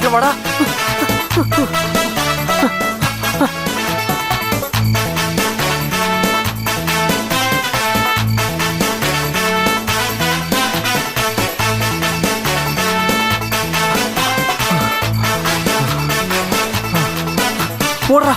சீக்கிரம் வாடா. போடுறா.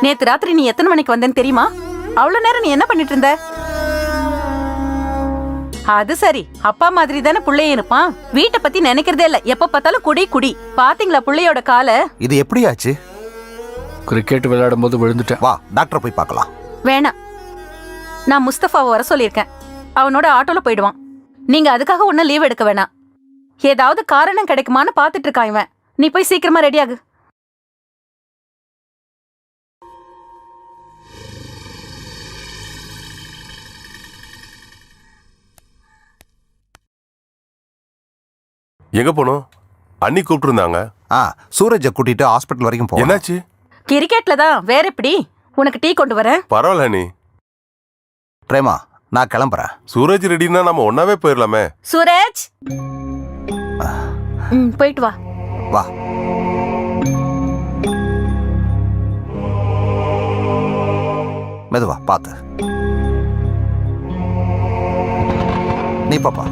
நேத்து ராத்திரி நீ எத்தனை மணிக்கு வந்தேன்னு தெரியுமா? அவ்வளவு நேரம் நீ என்ன பண்ணிட்டு இருந்த? அது சரி, அப்பா மாதிரி தானே புள்ளைய இருப்பான். வீட்டை பத்தி நினைக்கிறதே இல்ல, எப்ப பார்த்தாலும் குடி குடி. பாத்தீங்களா புள்ளையோட கால? இது எப்படி ஆச்சு? கிரிக்கெட் விளையாடும் போது விழுந்துட்டேன். வா டாக்டர் போய் பார்க்கலாம். வேணாம், நான் முஸ்தபாவை வர சொல்லியிருக்கேன். அவனோட ஆட்டோல போயிடுவான். நீங்க அதுக்காக ஒன்னும் லீவ் எடுக்க வேணாம். ஏதாவது காரணம் கிடைக்குமான்னு பாத்துட்டு இருக்கான் இவன். நீ போய் சீக்கிரமா ரெடியாகு. எங்க போனோம்? அண்ணி கூப்பிட்டு இருந்தாங்க. சூரஜை கூட்டிட்டு ஹாஸ்பிட்டல் வரைக்கும் போ. என்னாச்சு? கிரிக்கெட்ல தான், வேற எப்படி? உனக்கு டீ கொண்டு வரேன். பரவாயில்ல அண்ணி. பிரேமா, நான் கிளம்புறேன். சூரஜ் ரெடினா நம்ம ஒன்னாவே போயிடலாமே. சூரஜ், போயிட்டு வா. வா. மெதுவா பார்த்து. நீ பாப்பா.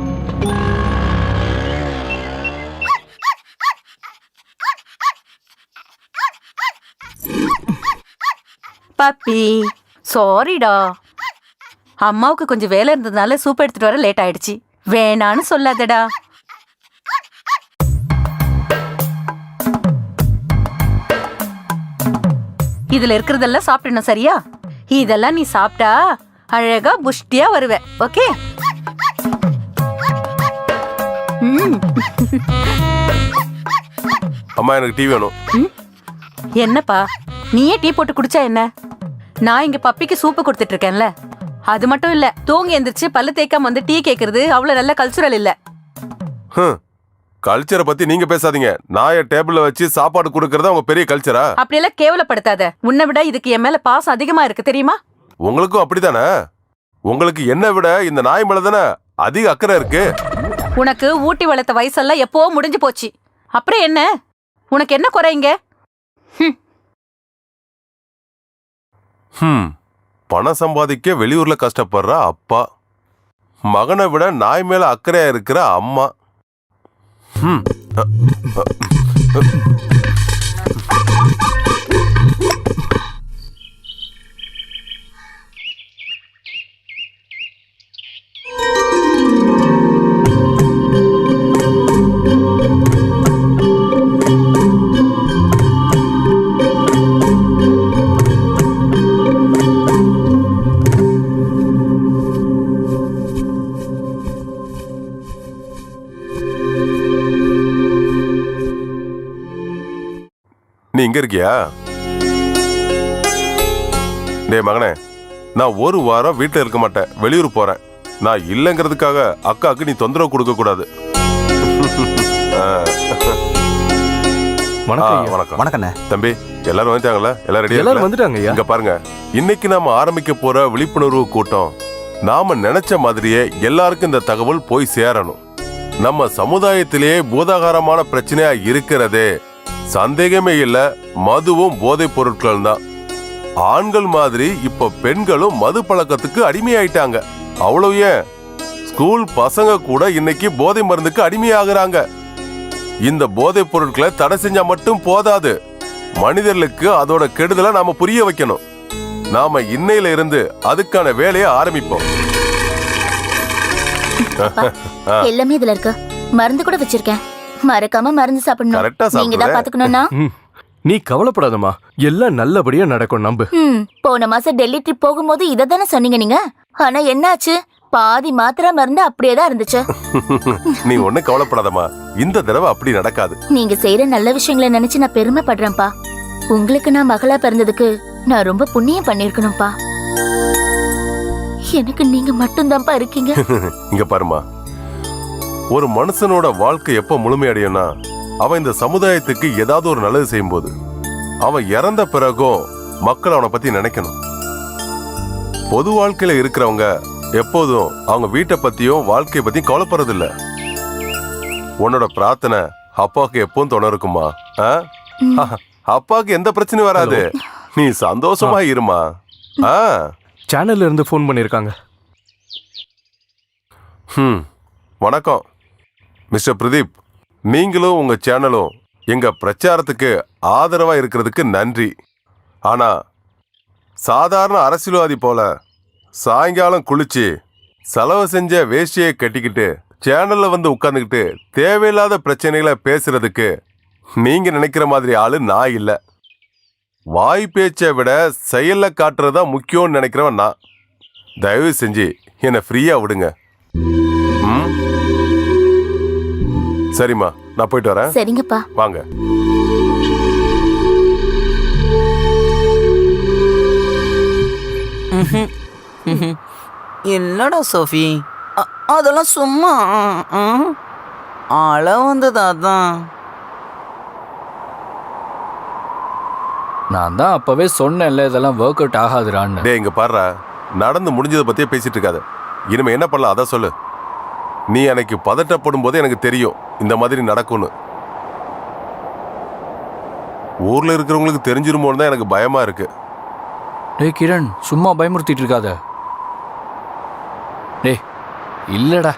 பப்பி, சாரிடா. அம்மாவுக்கு கொஞ்சம் வேலை இருந்ததுனால சூப் எடுத்துட்டு வர லேட் ஆயிடுச்சு. வேணான்னு சொல்லாதடா. இதுல இருக்கிறதெல்லாம் சாப்பிடணும், சரியா? இதெல்லாம் நீ சாப்பிட்டா அழகா புஷ்டியா வருவ. ஓகே? அம்மா எனக்கு டீ வேணும். என்னப்பா, நீயே டீ போட்டு குடிச்சா என்ன? நான் இங்க பப்பிக்கு சூப்பு கொடுத்துட்டு இருக்கேன்ல. அது மட்டும் இல்ல, தூங்கி எந்திரிச்சு பல்லு தேய்க்காம வந்து டீ கேக்குறது அவ்வளவு நல்ல கல்ச்சுரல் இல்ல. கல்ச்சரை பத்தி நீங்க பேசாதீங்க. நான் என் டேபிள்ல வச்சு சாப்பாடு கொடுக்கறதா உங்க பெரிய கல்ச்சரா? அப்படியெல்லாம் கேவலப்படுத்தாத. உன்னை விட இதுக்கு என் மேல பாசம் அதிகமா இருக்கு, தெரியுமா? உங்களுக்கும் அப்படித்தானே? உங்களுக்கு என்ன விட இந்த நாய் மேல தானே அதிக அக்கறை இருக்கு. உனக்கு ஊட்டி வளர்த்த வயசெல்லாம் எப்போ முடிஞ்சு போச்சு. அப்புறம் என்ன? உனக்கு என்ன குறைங்க? பணம் சம்பாதிக்க வெளியூர்ல கஷ்டப்படுற அப்பா, மகனை விட நாய் மேல அக்கறையா இருக்கிற அம்மா. நீ இங்க இருக்கியா? டேய் மகனே, நான் ஒரு வாரம் வீட்டுல இருக்க மாட்டேன், வெளியூர் போறேன். நான் இல்லங்கிறதுக்காக அக்காவுக்கு நீ தொந்தரவு கொடுக்க கூடாது. வணக்கம். வணக்கம் தம்பி, எல்லாரும் வந்துட்டாங்களா? எல்லாரும் வந்துட்டாங்க. இங்க பாருங்க, இன்னைக்கு நாம ஆரம்பிக்க போற விழிப்புணர்வு கூட்டம் நாம நினைச்ச மாதிரியே எல்லாருக்கும் இந்த தகவல் போய் சேரணும். நம்ம சமுதாயத்திலேயே பூதாகாரமான பிரச்சனையா இருக்கிறதே சந்தேகமே இல்ல, மதுவும் போதைப் பொருட்கள் தான். ஆண்கள் மாதிரி இப்ப பெண்களும் மது பழக்கத்துக்கு அடிமையாயிட்டாங்க. அவ்வளவு ஏன், ஸ்கூல் பசங்க கூட இன்னைக்கு போதை மருந்துக்கு அடிமையாகிறாங்க. இந்த போதைப் பொருட்களை தடை செஞ்சா மட்டும் போதாது, மனிதர்களுக்கு அதோட கெடுதலை நாம புரிய வைக்கணும். நாம இன்னையில இருந்து அதுக்கான வேலையை ஆரம்பிப்போம். எல்லாமே இதுல இருக்கு. மருந்து கூட வச்சிருக்கேன். மறக்காம மருந்து சாப்பிடணும். கரெக்டா நீங்க தான் பாத்துக்கணும்னா. நீ கவலைப்படாதம்மா, எல்லாம் நல்லபடியா நடக்கும், நம்பு. போன மாசம் டெல்லி ட்ரிப் போகும்போது இததானே சொன்னீங்க நீங்க. ஆனா என்னாச்சு? பாதி மாத்திரை மருந்து அப்படியே தான் இருந்துச்சு. நீ ஒண்ணு கவலைப்படாதம்மா, இந்த தடவை அப்படி நடக்காது. நீங்க செய்யற நல்ல விஷயங்களை நினைச்சு நான் பெருமைப்படுறேன்ப்பா. உங்களுக்கு நான் மகளா பிறந்ததுக்கு நான் ரொம்ப புண்ணியம் பண்ணிருக்கணும்ப்பா. எனக்கு நீங்க மட்டும்தான்ப்பா இருக்கீங்க. இங்க பாருமா, ஒரு மனுஷனோட வாழ்க்கை எப்ப முழுமையடையும்னா அவன் இந்த சமுதாயத்துக்கு ஏதாவது ஒரு நல்லது செய்யும் போது. அவன் இறந்த பிறகும் மக்கள் அவனை பத்தி நினைக்கணும். பொது வாழ்க்கையில இருக்கிறவங்க எப்போதும் அவங்க வீட்டை பத்தியும் வாழ்க்கையை பத்தியும் கவலைப்படுறதில்ல. உன்னோட பிரார்த்தனை அப்பாவுக்கு எப்பவும் துணை இருக்குமா? அப்பாவுக்கு எந்த பிரச்சனையும் வராது. நீ சந்தோஷமா இருமா. சேனல்ல இருந்து ஃபோன் பண்ணிருக்காங்க. வணக்கம் மிஸ்டர் பிரதீப். நீங்களும் உங்க சேனலும் எங்க பிரச்சாரத்துக்கு ஆதரவா இருக்கிறதுக்கு நன்றி. ஆனா சாதாரண அரசியல்வாதி போல சாயங்காலம் குளிச்சு செலவு செஞ்ச வேஷ்டியை கட்டிக்கிட்டு சேனல்ல வந்து உட்கார்ந்துக்கிட்டு தேவையில்லாத பிரச்சனைகளை பேசுறதுக்கு நீங்க நினைக்கிற மாதிரி ஆளு நான் இல்ல. வாய் பேச்சை விட செயல்ல காட்டுறதா முக்கியம்னு நினைக்கிறவன் நான். தயவு செஞ்சு என்னை ஃப்ரீயா விடுங்க. சரிம்மா, நான் போயிட்டு வரேன். சரிங்கப்பா. வாங்க. இல்லடா சோஃபி, அதெல்லாம் சும்மா அழ வந்தது. அதான் நான் தான் அப்பவே சொன்னேன்ல இதெல்லாம் ஒர்க் அவுட் ஆகாதுடான்னு. டே இங்க பாருடா, நடந்து முடிஞ்சதை பத்தியே பேசிட்டு இருக்காத. இனிமே என்ன பண்ணலாம் அதான் சொல்லு. நீ எனக்கு பதட்டப்படும் போது எனக்கு தெரியும் இந்த மாதிரி நடக்கும்னு. ஊர்ல இருக்கிறவங்களுக்கு தெரிஞ்சிருமோன்னு தான் எனக்கு பயமா இருக்கு. டேய் கிரண், சும்மா பயமுறுத்திட்டு இருக்காத. டேய் இல்லடா.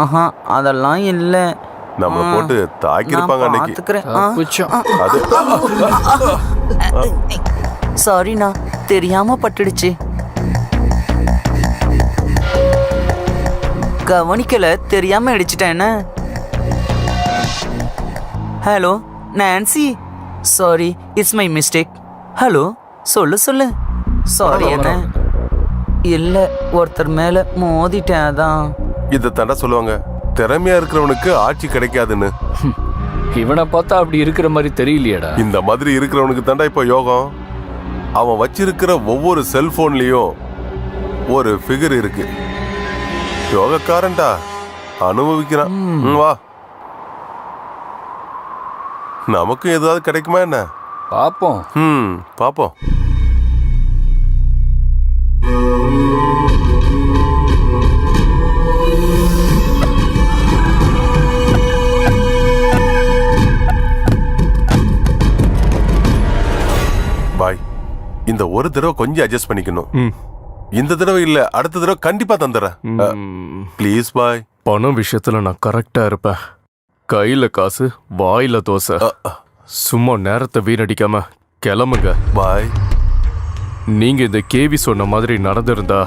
ஆஹா, அதெல்லாம் இல்ல. நம்மள போட்டு தாக்கிருப்பாங்க அன்னைக்கு. தப்பிச்சோம். அது சாரிண்ணா, தெரியாம பட்டுடுச்சு. கவனிக்கல, தெரியாம அடிச்சிட்டேன். Hello Nancy, sorry, it's my mistake. Hello, சொல்லு. சாரி என்ன இல்ல, ஒருத்தர் மேல மோதிட்டேன். அதான் இதை தாண்டா சொல்லுவாங்க, திறமையா இருக்கிறவனுக்கு ஆட்சி கிடைக்காதுன்னு. இவனை பார்த்தா அப்படி இருக்கிற மாதிரி தெரியலையேடா. இந்த மாதிரி இருக்கிறவனுக்கு தாண்டா இப்ப யோகம். அவன் வச்சிருக்கிற ஒவ்வொரு செல்போன்லயும் ஒரு ஃபிகர் இருக்கு. யோகக்காரன்டா, அனுபவிக்கிறான். வா, நமக்கு ஏதாவது கிடைக்குமா என்ன? பாப்போம். பாப்போம். பாய், இந்த ஒரு தடவை கொஞ்சம் அட்ஜஸ்ட் பண்ணிக்கணும். இந்த தடவை இல்ல, அடுத்த தடவை கண்டிப்பா தந்துடுறேன். ப்ளீஸ் பாய். பணம் விஷயத்துல நான் கரெக்டா இருப்பேன். கையில காசு, வாயில தோசை. சும்மா நேரத்தை வீணடிக்காம கிளம்புங்க பாய். நீங்க இந்த கேவி சொன்ன மாதிரி நடந்திருந்தா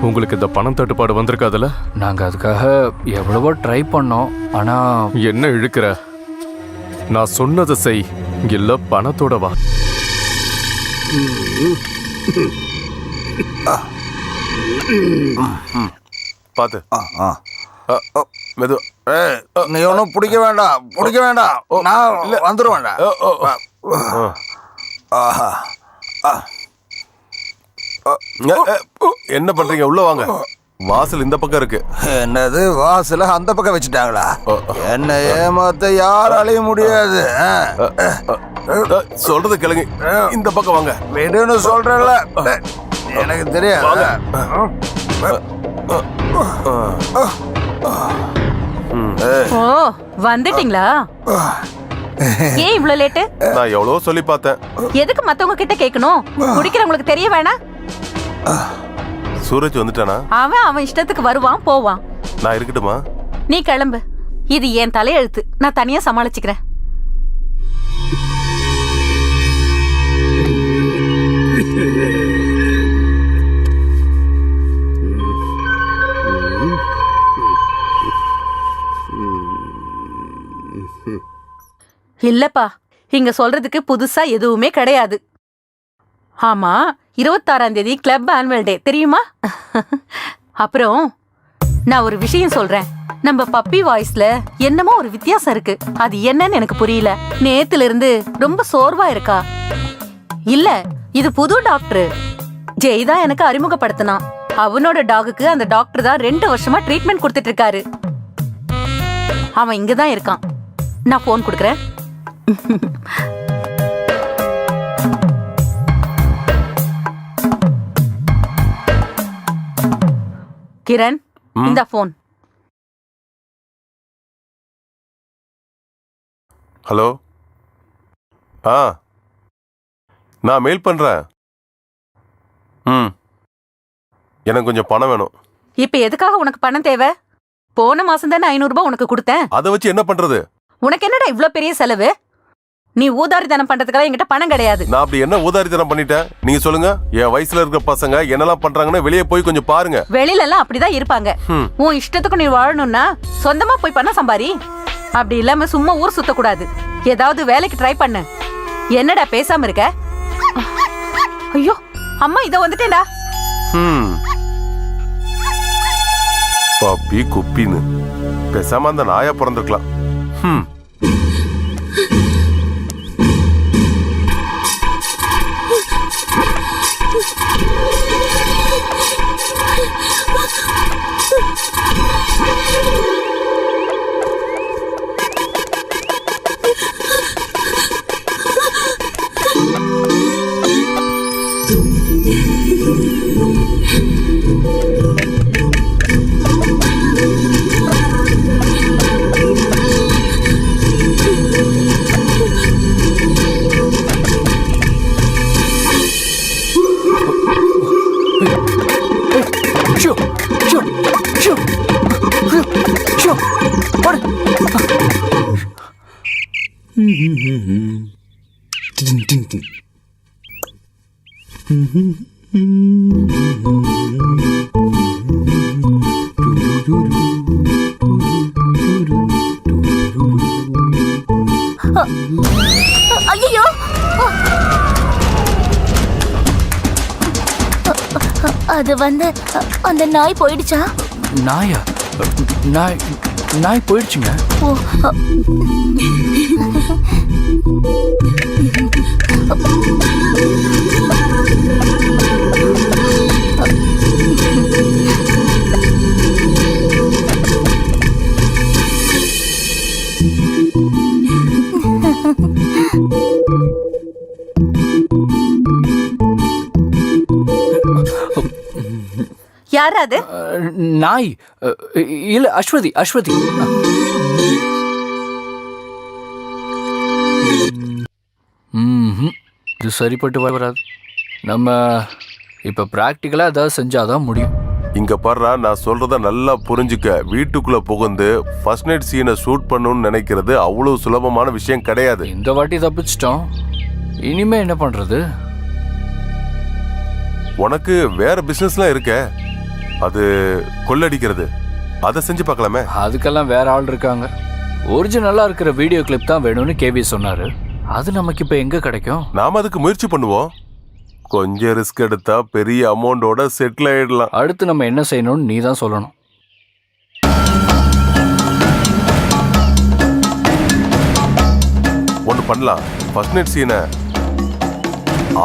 உங்களுக்கு இந்த பணம் தட்டுப்பாடு வந்திருக்காதுல்ல? நாங்க அதுக்காக எவ்வளவோ ட்ரை பண்ணோம். ஆனா என்ன இழுக்கிற? நான் சொன்னதை செய், இல்ல பணத்தோட வா. பாத்து மெது. நீ ஒன்றும் பிடிக்க வேண்டாம். நான் வந்துடுவேன்டா. என்ன பண்றீங்க? உள்ள வாங்க. வாசல் இந்த பக்கம் இருக்கு. என்னது, வாசல அந்த பக்கம் வச்சுட்டாங்களா? என்ன ஏமாத்த யாராலையும் முடியாது. சொல்றது கிளங்க, இந்த பக்கம் வாங்க. விடுன்னு சொல்றல, எனக்கு தெரியாது. ஓ, வந்துட்டீங்களா? ஏன் இவ்ளோ லேட்டு? நான் எவ்வளவோ சொல்லி பார்த்தேன். எதுக்கு மத்தவங்க கிட்ட கேட்கணும்? குடிக்கிறவங்களுக்கு தெரிய வேணாம்? சூரஜ் வந்துட்டானா? அவன் இஷ்டத்துக்கு வருவான் போவான். நான் இருக்கட்டுமா? நீ கிளம்பு. இது என் தலையெழுத்து. நான் தனியா சமாளிச்சுக்கிறேன். இல்லப்பா, இங்க சொல்றதுக்கு புதுசா எதுவுமே கிடையாது. ஆமா, 26ஆம் தேதி கிளப் ஆனுவல் டே தெரியுமா? அப்புறம் நான் ஒரு விஷயம் சொல்றேன். நம்ம பப்பி வாய்ஸ்ல என்னமோ ஒரு வித்தியாசம் இருக்கு. அது என்னன்னு எனக்கு புரியல. நேத்துல இருந்து ரொம்ப சோர்வா இருக்கா. இல்ல, இது புது டாக்டர் ஜெய் தான் எனக்கு அறிமுகப்படுத்தினான். அவனோட டாகுக்கு அந்த டாக்டர் தான் 2 வருஷமா ட்ரீட்மெண்ட் கொடுத்துட்டு இருக்காரு. அவன் இங்கதான் இருக்கான். நான் போன் கொடுக்கறேன். கிரண், இந்த போன். ஹலோ. நான் மெயில் பண்றேன். எனக்கு கொஞ்சம் பணம் வேணும். இப்ப எதுக்காக உனக்கு பணம் தேவை? போன மாசம் தானே 500 ரூபாய் உனக்கு கொடுத்தேன். அதை வச்சு என்ன பண்றது? உனக்கு என்னடா இவ்ளோ பெரிய செலவு? நீ ஊதாரித்தனம் பண்றதுக்காக என்கிட்ட பணம் கிடையாது. நான் அப்படி என்ன ஊதாரித்தனம் பண்ணிட்டேன்? நீங்க சொல்லுங்க. என் வயசுல இருக்கிற பசங்க என்னெல்லாம் பண்றாங்கன்னு வெளியே போய் கொஞ்சம் பாருங்க. வெளியில எல்லாம் அப்படிதான் இருப்பாங்க. உன் இஷ்டத்துக்கு நீ வாழணும்னா சொந்தமா போய் பண்ண சம்பாரி. அப்படி இல்லாம சும்மா ஊர் சுத்த கூடாது. ஏதாவது வேலைக்கு ட்ரை பண்ணு. என்னடா பேசாம இருக்க? ஐயோ அம்மா, இத வந்துட்டேன்டா. பப்பி குப்பின்னு பேசாம அந்த நாயா பிறந்திருக்கலாம். ஐயோ, அது வந்து அந்த நாய் போயிடுச்சா? நாயா? நாய் போயிடுச்சுங்க. ஓ, யார் அது? நாய் இல்ல, அஸ்வதி. இது சரிப்பட்டு வராது. நம்ம இப்ப பிராக்டிக்கலா ஏதாவது செஞ்சாதான் முடியும். இங்க பாரு, நான் சொல்றத நல்லா புரிஞ்சுக்க. வீட்டுக்குள்ள புகுந்து ஃபர்ஸ்ட் நைட் சீனை ஷூட் பண்ணணும்னு நினைக்கிறது அவ்வளவு சுலபமான விஷயம் கிடையாது. இந்த வாட்டி தப்பிச்சிட்டோம். இனிமே என்ன பண்றது? உனக்கு வேற பிசினஸ்லாம் இருக்க. அது கொள்ளடிக்கிறது. அதை செஞ்சு பார்க்கலாமே. அதுக்கெல்லாம் வேற ஆள் இருக்காங்க. ஒரிஜினலா இருக்கிற வீடியோ கிளிப் தான் வேணும்னு கேவி சொன்னாரு. அது நமக்கு இப்ப எங்க கிடைக்கும்? நாம அதுக்கு முயற்சி பண்ணுவோம். கொஞ்சம் ரிஸ்க் எடுத்தா பெரிய அமௌண்டோட செட்டில் ஆயிடலாம். அடுத்து நம்ம என்ன செய்யணும்னு நீ தான் சொல்லணும். ஒன்று பண்ணலாம். ஃபர்ஸ்ட் நைட் சீனை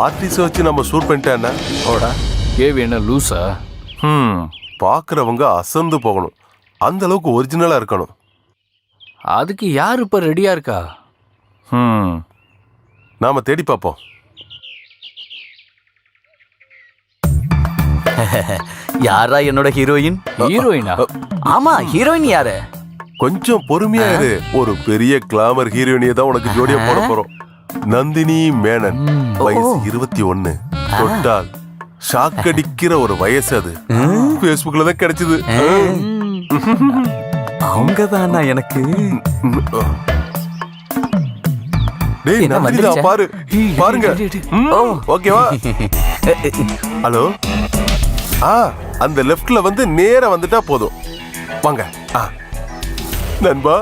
ஆர்டிஸ்ட் வச்சு நம்ம ஷூட் பண்ணிட்டேன்னா ஓடா, கேவி என்ன லூசா? பார்க்குறவங்க அசந்து போகணும். அந்த அளவுக்கு ஒரிஜினலாக இருக்கணும். அதுக்கு யார் இப்ப ரெடியா இருக்கா? நாம தேடி பார்ப்போம். யாரா என்னோட ஹீரோயின்? ஹீரோயினா? ஆமா, ஹீரோயின் யாரு? கொஞ்சம் பொறுமையா இரு. ஒரு பெரிய கிளாமர் ஹீரோயினியை தான் உனக்கு ஜோடியா போட போறோம். நந்தினி மேனன், வயசு 21. தொட்டால் ஷாக் அடிக்கிற ஒரு வயசு. அது Facebookல தான் கிடைச்சது. அவங்க தானா எனக்கு? டேய், நந்திதா, பாருங்க. ஓகேவா? ஹலோ. அந்த லெஃப்ட்ல வந்து நேரா வந்துட்டா போதும். வாங்க. நண்பா,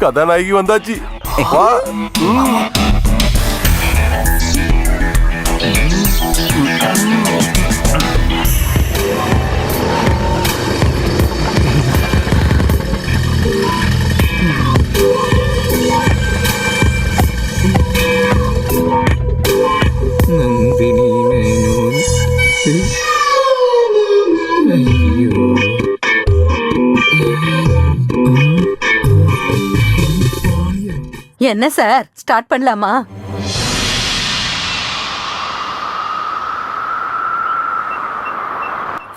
கதாநாயகி வந்தாச்சு. வா. என்ன சார், ஸ்டார்ட் பண்ணலாமா?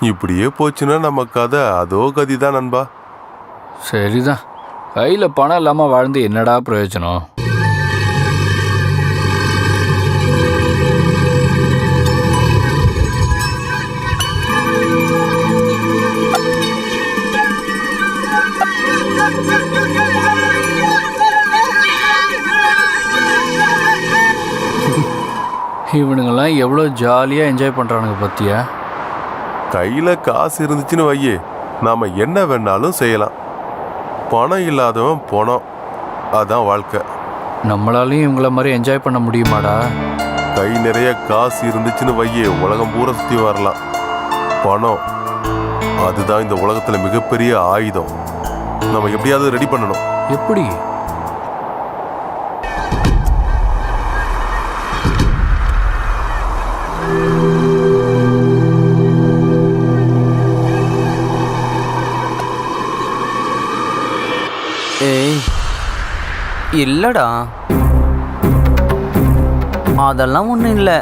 இப்படியே போச்சுன்னா நம்ம கதை அதோ கதிதான் நண்பா. சரிதான், கையில் பணம் இல்லாமல் வாழ்ந்து என்னடா பிரயோஜனம்? இவனுங்கெல்லாம் எவ்வளோ ஜாலியாக என்ஜாய் பண்ணுறானுங்க பத்தியா? கையில காசு இருந்துச்சுன்னு வையே, நாம என்ன வேணாலும் செய்யலாம். பணம் இல்லாதவன் பணம், அதான் வாழ்க்கை. நம்மளாலையும் இவங்கள மாதிரி என்ஜாய் பண்ண முடியுமாடா? கை நிறைய காசு இருந்துச்சுன்னு வையே, உலகம் பூரா சுற்றி வரலாம். பணம் அதுதான் இந்த உலகத்துல மிகப்பெரிய ஆயுதம். நம்ம எப்படியாவது ரெடி பண்ணணும். எப்படி? ஏய் இல்லடா, அதெல்லாம் ஒன்றும் இல்லை.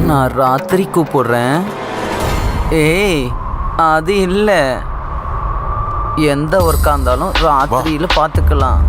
நான் ராத்திரி கூப்பிடுறேன். ஏய் அது இல்லை, எந்த ஒர்க்காக இருந்தாலும் ராத்திரியில் பார்த்துக்கலாம்.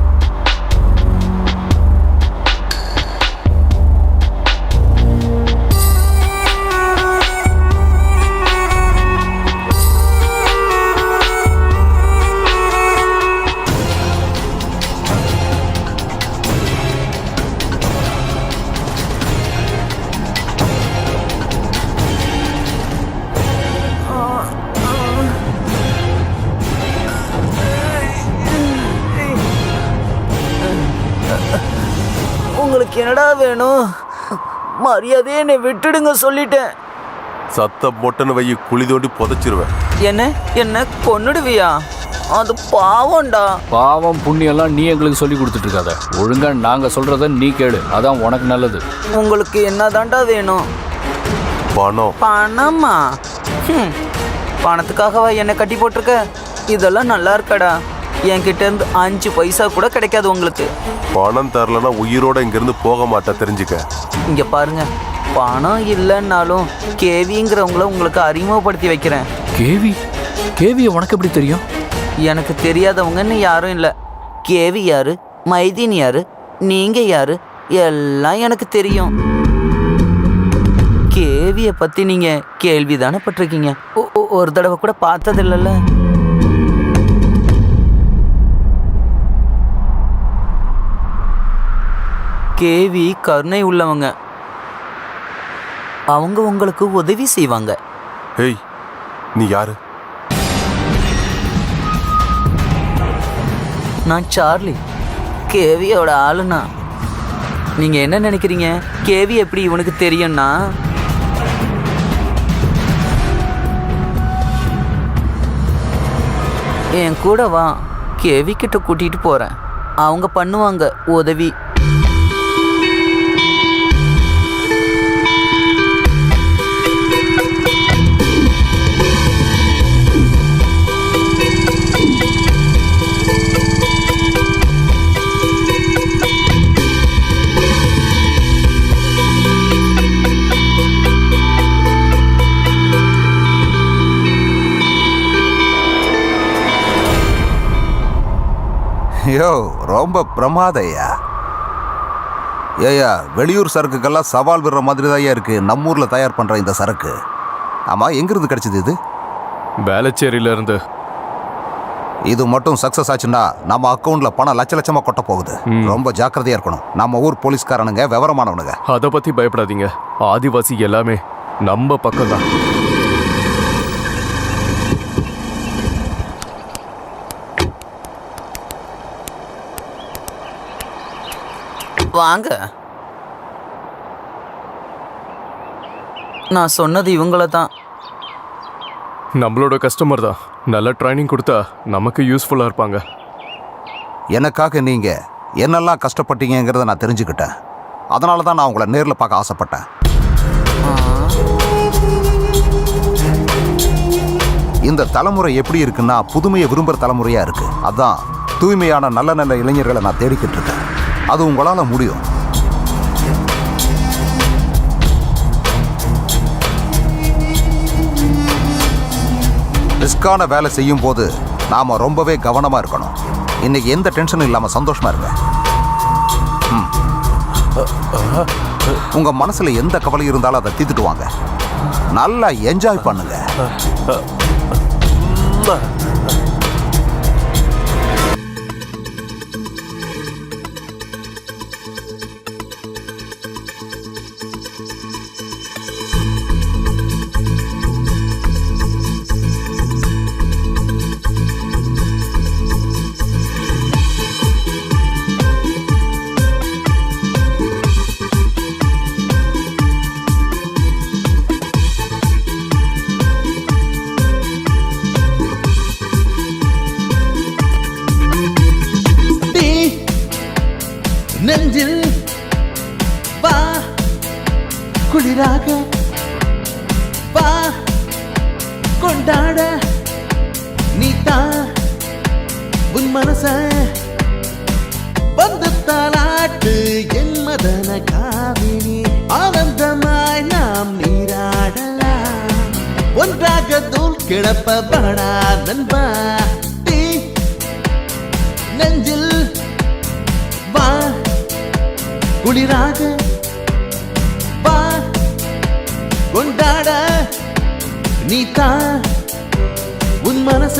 உங்களுக்கு என்னடா வேணும்? மரியாதையே என்னை விட்டுடுங்க சொல்லிட்டேன். சத்தம் போட்டன்னு வைய, குழி தோண்டி புதைச்சிருவேன். என்ன கொன்னுடுவியா? அது பாவம்டா. பாவம் புண்ணியெல்லாம் நீ எங்களுக்கு சொல்லி கொடுத்துட்டு இருக்காத. ஒழுங்கா நாங்கள் சொல்கிறத நீ கேடு, அதான் உனக்கு நல்லது. உங்களுக்கு என்னதான்டா வேணும்? பணம். பணமா? பணத்துக்காகவா என்னை கட்டி போட்டிருக்க? இதெல்லாம் நல்லா இருக்கடா. என்கிட்ட இருந்து 5 பைசா கூட கிடைக்காது உங்களுக்கு. பணம் தரலன்னா உயிரோட இங்கிருந்து போக மாட்டேன், தெரிஞ்சுக்க. இங்க பாருங்க, பணம் இல்லைன்னாலும் கேவிங்கிறவங்கள உங்களுக்கு அறிமுகப்படுத்தி வைக்கிறேன். கேவி உனக்கு எப்படி தெரியும்? எனக்கு தெரியாதவங்கன்னு யாரும் இல்லை. கேவி யாரு, மைதீன் யாரு, நீங்க யாரு, எல்லாம் எனக்கு தெரியும். கேவியை பத்தி நீங்க கேள்வி தானே பட்டிருக்கீங்க, ஒரு தடவை கூட பார்த்தது இல்லைல்ல? கேவி கருணை உள்ளவங்க. அவங்க உங்களுக்கு உதவி செய்வாங்க. ஏய், நீ யாரு? நான் சார்லி, கேவியோட ஆளுனா. நீங்க என்ன நினைக்கிறீங்க? கேவி எப்படி இவனுக்கு தெரியும்னா, என் கூட வா, கேவி கிட்ட கூட்டிட்டு போறேன். அவங்க பண்ணுவாங்க உதவி. யோ, ரொம்ப பிரமாதையா. ஏயா, வெளியூர் சரக்குக்கெல்லாம் சவால் விடுற மாதிரி தான் இருக்கு நம்ம ஊர்ல தயார் பண்ற இந்த சரக்கு. ஆமா, எங்கிருந்து கிடைச்சது இது? வேளச்சேரியில இருந்து. இது மட்டும் சக்சஸ் ஆச்சுன்னா நம்ம அக்கௌண்ட்ல பணம் லட்ச லட்சமா கொட்ட போகுது. ரொம்ப ஜாக்கிரதையா இருக்கணும். நம்ம ஊர் போலீஸ்காரனுங்க விவரமானவனுங்க. அதை பத்தி பயப்படாதீங்க. ஆதிவாசி எல்லாமே நம்ம பக்கம்தான். வாங்க. நான் சொன்னது இவங்கள தான். நம்மளோட கஸ்டமர் தான். நல்ல ட்ரைனிங் கொடுத்தா நமக்கு யூஸ்ஃபுல்லாக இருப்பாங்க. எனக்காக நீங்க என்னெல்லாம் கஷ்டப்பட்டீங்கிறத நான் தெரிஞ்சுக்கிட்டேன். அதனால தான் நான் உங்களை நேரில் பார்க்க ஆசைப்பட்டேன். இந்த தலைமுறை எப்படி இருக்குன்னா புதுமையை விரும்புகிற தலைமுறையாக இருக்கு. அதான் தூய்மையான நல்ல நல்ல இளைஞர்களை நான் தேடிக்கிட்டு இருக்கேன். அது உங்களால் முடியும். ரிஸ்கான வேலை செய்யும் போது நாம ரொம்பவே கவனமா இருக்கணும். இன்னைக்கு எந்த டென்ஷனும் இல்லாம சந்தோஷமா இருங்க. உங்க மனசுல எந்த கவலை இருந்தாலும் அதை தீர்த்துட்டு வாங்க. நல்லா என்ஜாய் பண்ணுங்க. நெஞ்சில் வா குளிராக வா கொண்டாட நீ தான் உன் மனச வந்து தாலாட்டு என் மதன காவினி ஆனந்தமாய் நாம் நீராடலாம் ஒன்றாக தூள் கிளப்ப படா நண்பா நெஞ்சில் வா குளிராக வா கொண்டாட நீ தான் உன் மனச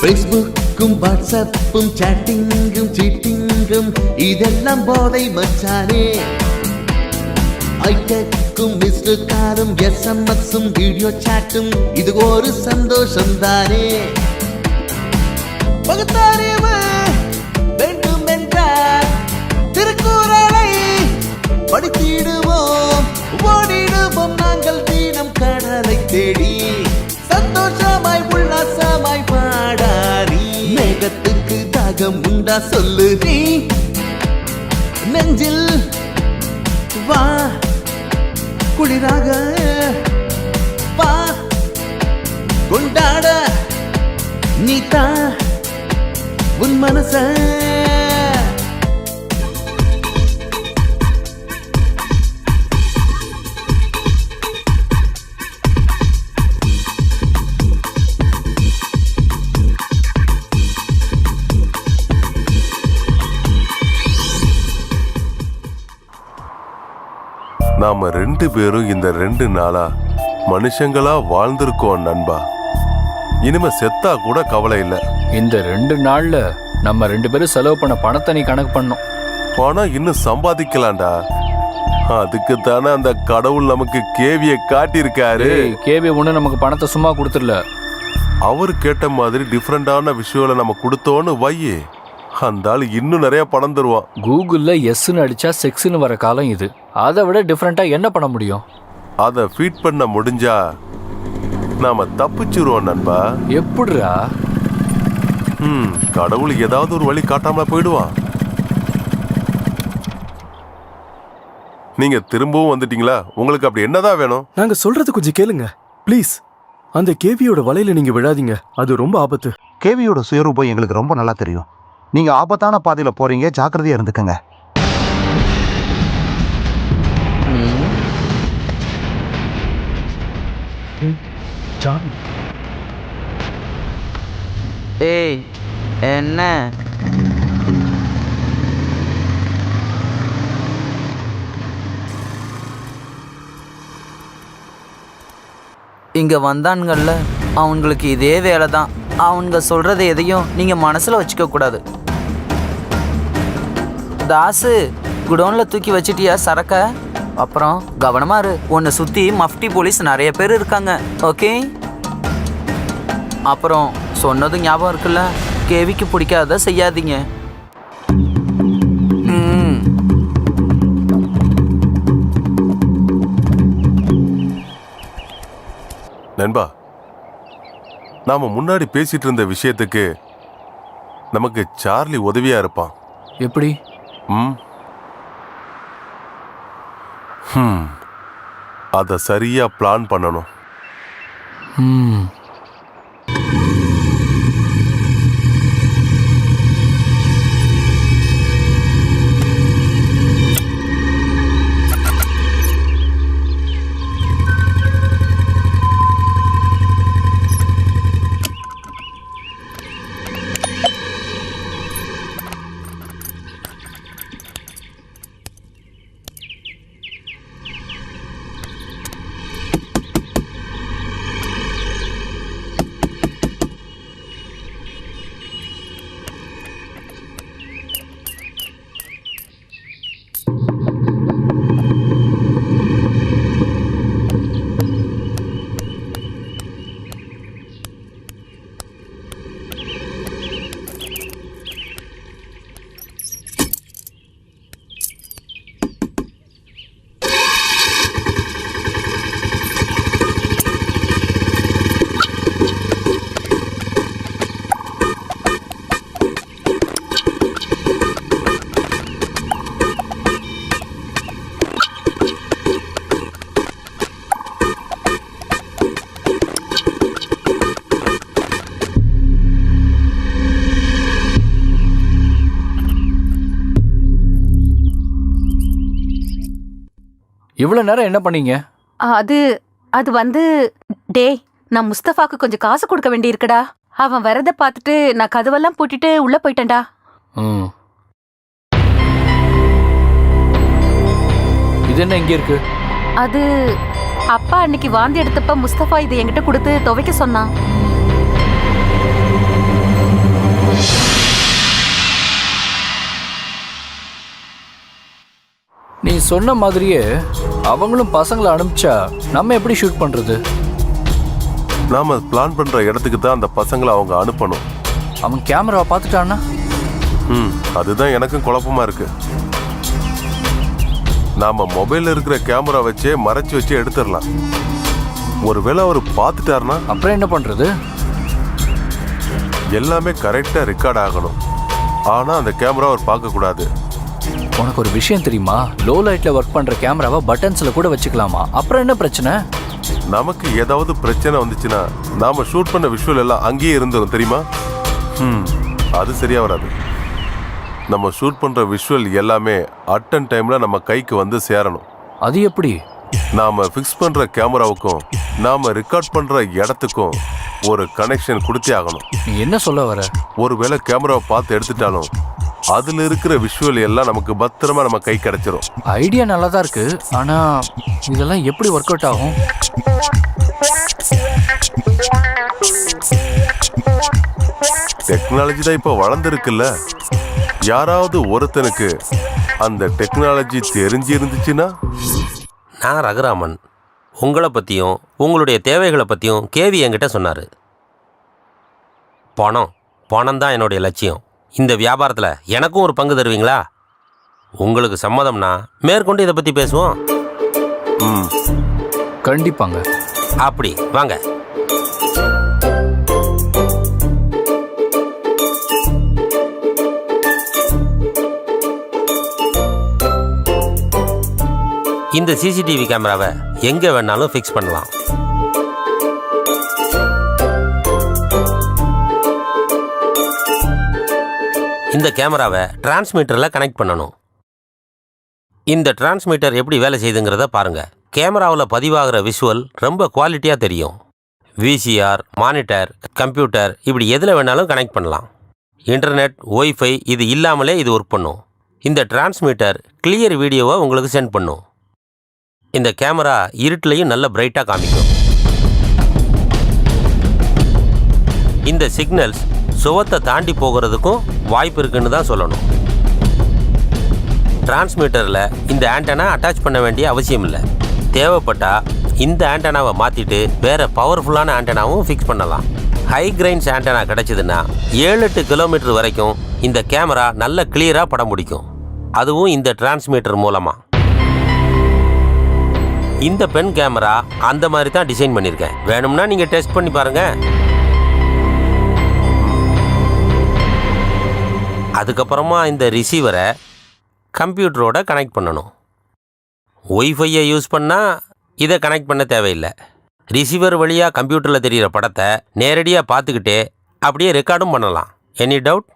ஃபேஸ்புக்கும் வாட்ஸ்அப்பும் சாட்டிங்கும் சீட்டிங்கும் இதெல்லாம் போதை மச்சானே. ஐடெக்கும் மிஸ்டு காரும் எஸ்எம்எஸும் வீடியோ சாட்டும் இது ஒரு சந்தோஷம் தானே. பகுத்தறிவு வேண்டும் என்றால் திருக்குறளை படித்திடுவோம் ஓடிடுவோம் நாங்கள் தினம் கடலை தேடி சந்தோஷமாய் உல்லாசமாய் பாடாரி. மேகத்துக்கு தாகம் உண்டா சொல்லு நீ நெஞ்சில் வா குளிராக வா கொண்டாட நீ தான் உன் மனச நாம 2 பேரும் இந்த 2 நாளா மனுஷங்களா வாழ்ந்திருக்கோம் நண்பா. இனிமே செத்தா கூட கவலை இல்லை. இந்த 2 நாள்ல நம்ம 2 பேரும் செலவு பண்ண பணத்தை நீ கணக்கு பண்ணோம். பணம் இன்னும் சம்பாதிக்கலாம்டா. அதுக்கு தானே அந்த கடவுள் நமக்கு கேவிய காட்டியிருக்காரு. கேவி ஒண்ணு நமக்கு பணத்தை சும்மா கொடுத்துடல. அவர் கேட்ட மாதிரி டிஃப்ரெண்டான விஷயம் நம்ம கொடுத்தோன்னு வையே, அந்த ஆள் இன்னும் நிறைய பணம் தருவான். கூகுள்ல எஸ்ன்னு அடிச்சா செக்ஸ்னு வர காலம் இது. அதை விட டிஃப்ரெண்டா என்ன பண்ண முடியும்? அதை ஃபீட் பண்ண முடிஞ்சா நாம தப்பிச்சிருவோம் நண்பா. எப்படிரா? கடவுள் ஏதாவது ஒரு வழி காட்டாம போயிடுவான். நீங்க திரும்பவும் வந்துட்டீங்களா? உங்களுக்கு அப்படி என்னதான் வேணும்? நாங்க சொல்றது கொஞ்சம் கேளுங்க ப்ளீஸ். அந்த கேவியோட வலையில நீங்க விழாதீங்க, அது ரொம்ப ஆபத்து. கேவியோட சுயரூபம் எங்களுக்கு ரொம்ப நல்லா தெரியும். நீங்க ஆபத்தான பாதையில போறீங்க, ஜாக்கிரதையா இருந்துக்கங்க. ஏய் என்ன இங்க வந்தானுங்கள்ல, அவங்களுக்கு இதே வேலை தான். அவனுங்க சொல்றது எதையும் நீங்க மனசுல வச்சுக்க கூடாது. தாசு குடோனில் தூக்கி வச்சிட்டியா சரக்க? அப்புறம் கவனமா இரு, உன்னை சுற்றி மஃப்டி போலீஸ் நிறைய பேர் இருக்காங்க. ஓகே? அப்புறம் சொன்னது ஞாபகம் இருக்குல்ல, கேவிக்கு பிடிக்காத செய்யாதீங்க. நண்பா, நாம முன்னாடி பேசிட்டு இருந்த விஷயத்துக்கு நமக்கு சார்லி உதவியா இருப்பான். எப்படி? அத சரியா பிளான் பண்ணணும். இவ்வளோ நேரம் என்ன பண்ணீங்க? அது அது வந்து டேய், நான் முஸ்தஃபாக்கு கொஞ்சம் காசு கொடுக்க வேண்டி இருக்குடா. அவன் வரத பார்த்துட்டு நான் கதவெல்லாம் பூட்டிட்டு உள்ள போயிட்டேன்டா. இது என்ன இங்க இருக்கு? அது அப்பா அன்னைக்கு வாந்தி எடுத்தப்ப முஸ்தஃபா இதை என்கிட்ட கொடுத்து துவைக்க சொன்னான். நீ சொன்ன மாதிரியே அவங்களும் பசங்களை அனுப்பிச்சா நம்ம எப்படி ஷூட் பண்றது? நாம பிளான் பண்ற இடத்துக்கு தான் அந்த பசங்களை அவங்க அனுப்பணும். அவன் கேமராவை பார்த்துட்டான்னா? அதுதான் எனக்கும் குழப்பமா இருக்கு. நாம மொபைல்ல இருக்கிற கேமரா வச்சே மறைச்சு வச்சு எடுத்துடலாம். ஒருவேளை அவர் பார்த்துட்டாருன்னா அப்புறம் என்ன பண்றது? எல்லாமே கரெக்டா ரெக்கார்ட் ஆகணும். ஆனா அந்த கேமரா அவர் பார்க்க கூடாது. உனக்கு ஒரு விஷயம் தெரியுமா? லோ லைட்ல ஒர்க் பண்ற கேமராவை பட்டன்ஸ்ல கூட வச்சுக்கலாமா? அப்புறம் என்ன பிரச்சனை? நமக்கு ஏதாவது பிரச்சனை வந்துச்சுன்னா நாம ஷூட் பண்ண விஷுவல் எல்லாம் அங்கேயே இருந்துரும் தெரியுமா? அது சரியா வராது. நம்ம ஷூட் பண்ற விஷுவல் எல்லாமே அட் அண்ட் டைம்ல நம்ம கைக்கு வந்து சேரணும். அது எப்படி? நாம ஃபிக்ஸ் பண்ற கேமராவுக்கும் நாம ரெக்கார்ட் பண்ற இடத்துக்கும் ஒரு கனெக்ஷன் கொடுத்தே ஆகணும். நீ என்ன சொல்ல வர? ஒருவேளை கேமராவை பார்த்து எடுத்துட்டாலும் அதுல இருக்கிற விஷுவல் எல்லாம் நமக்கு பத்திரமா நம்ம கை கிடைச்சிரும். ஐடியா நல்லா தான் இருக்கு, ஆனா இதெல்லாம் எப்படி ஒர்க் அவுட் ஆகும்? டெக்னாலஜி தான் இப்போ வளர்ந்துருக்குல்ல. யாராவது ஒருத்தனுக்கு அந்த டெக்னாலஜி தெரிஞ்சு இருந்துச்சுன்னா. நான் ரகுராமன். உங்களை பற்றியும் உங்களுடைய தேவைகளை பற்றியும் கேவி என்கிட்ட சொன்னார். பணம் தான் என்னுடைய லட்சியம். இந்த வியாபாரத்தில் எனக்கும் ஒரு பங்கு தருவீங்களா? உங்களுக்கு சம்மதம்னா மேற்கொண்டு இதை பற்றி பேசுவோம். கண்டிப்பாங்க. அப்படி வாங்க. இந்த சிசிடிவி கேமராவை எங்கே வேணாலும் ஃபிக்ஸ் பண்ணலாம். இந்த கேமராவை டிரான்ஸ்மிட்டரில் கனெக்ட் பண்ணணும். இந்த டிரான்ஸ்மிட்டர் எப்படி வேலை செய்யுதுங்கிறத பாருங்கள். கேமராவில் பதிவாகிற விஷுவல் ரொம்ப குவாலிட்டியாக தெரியும். விசிஆர், மானிட்டர், கம்ப்யூட்டர் இப்படி எதில் வேணாலும் கனெக்ட் பண்ணலாம். இன்டர்நெட், ஒய்ஃபை இது இல்லாமலே இது ஒர்க் பண்ணும். இந்த டிரான்ஸ்மிட்டர் கிளியர் வீடியோவை உங்களுக்கு சென்ட் பண்ணும். இந்த கேமரா இருட்டிலையும் நல்ல பிரைட்டாக காமிக்கும். இந்த சிக்னல்ஸ் சுவத்தை தாண்டி போகிறதுக்கும் வாய்ப்பு இருக்குன்னு தான் சொல்லணும். டிரான்ஸ்மிட்டரில் இந்த ஆண்டனா அட்டாச் பண்ண வேண்டிய அவசியம் இல்லை. தேவைப்பட்டா இந்த ஆண்டனாவை மாற்றிட்டு வேறு பவர்ஃபுல்லான ஆண்டனாவும் ஃபிக்ஸ் பண்ணலாம். ஹை கிரைன்ஸ் ஆண்டனா கிடச்சிதுன்னா 7-8 கிலோமீட்டர் வரைக்கும் இந்த கேமரா நல்ல கிளியராக படம் பிடிக்கும். அதுவும் இந்த டிரான்ஸ்மிட்டர் மூலமாக. இந்த பென் கேமரா அந்த மாதிரி தான் டிசைன் பண்ணியிருக்கேன். வேணும்னா நீங்கள் டெஸ்ட் பண்ணி பாருங்கள். அதுக்கப்புறமா இந்த ரிசீவரை கம்ப்யூட்டரோட கனெக்ட் பண்ணணும். ஒய்ஃபையை யூஸ் பண்ணால் இதை கனெக்ட் பண்ண தேவையில்லை. ரிசீவர் வழியாக கம்ப்யூட்டரில் தெரிகிற படத்தை நேரடியாக பார்த்துக்கிட்டே அப்படியே ரெக்கார்டும் பண்ணலாம். Any doubt?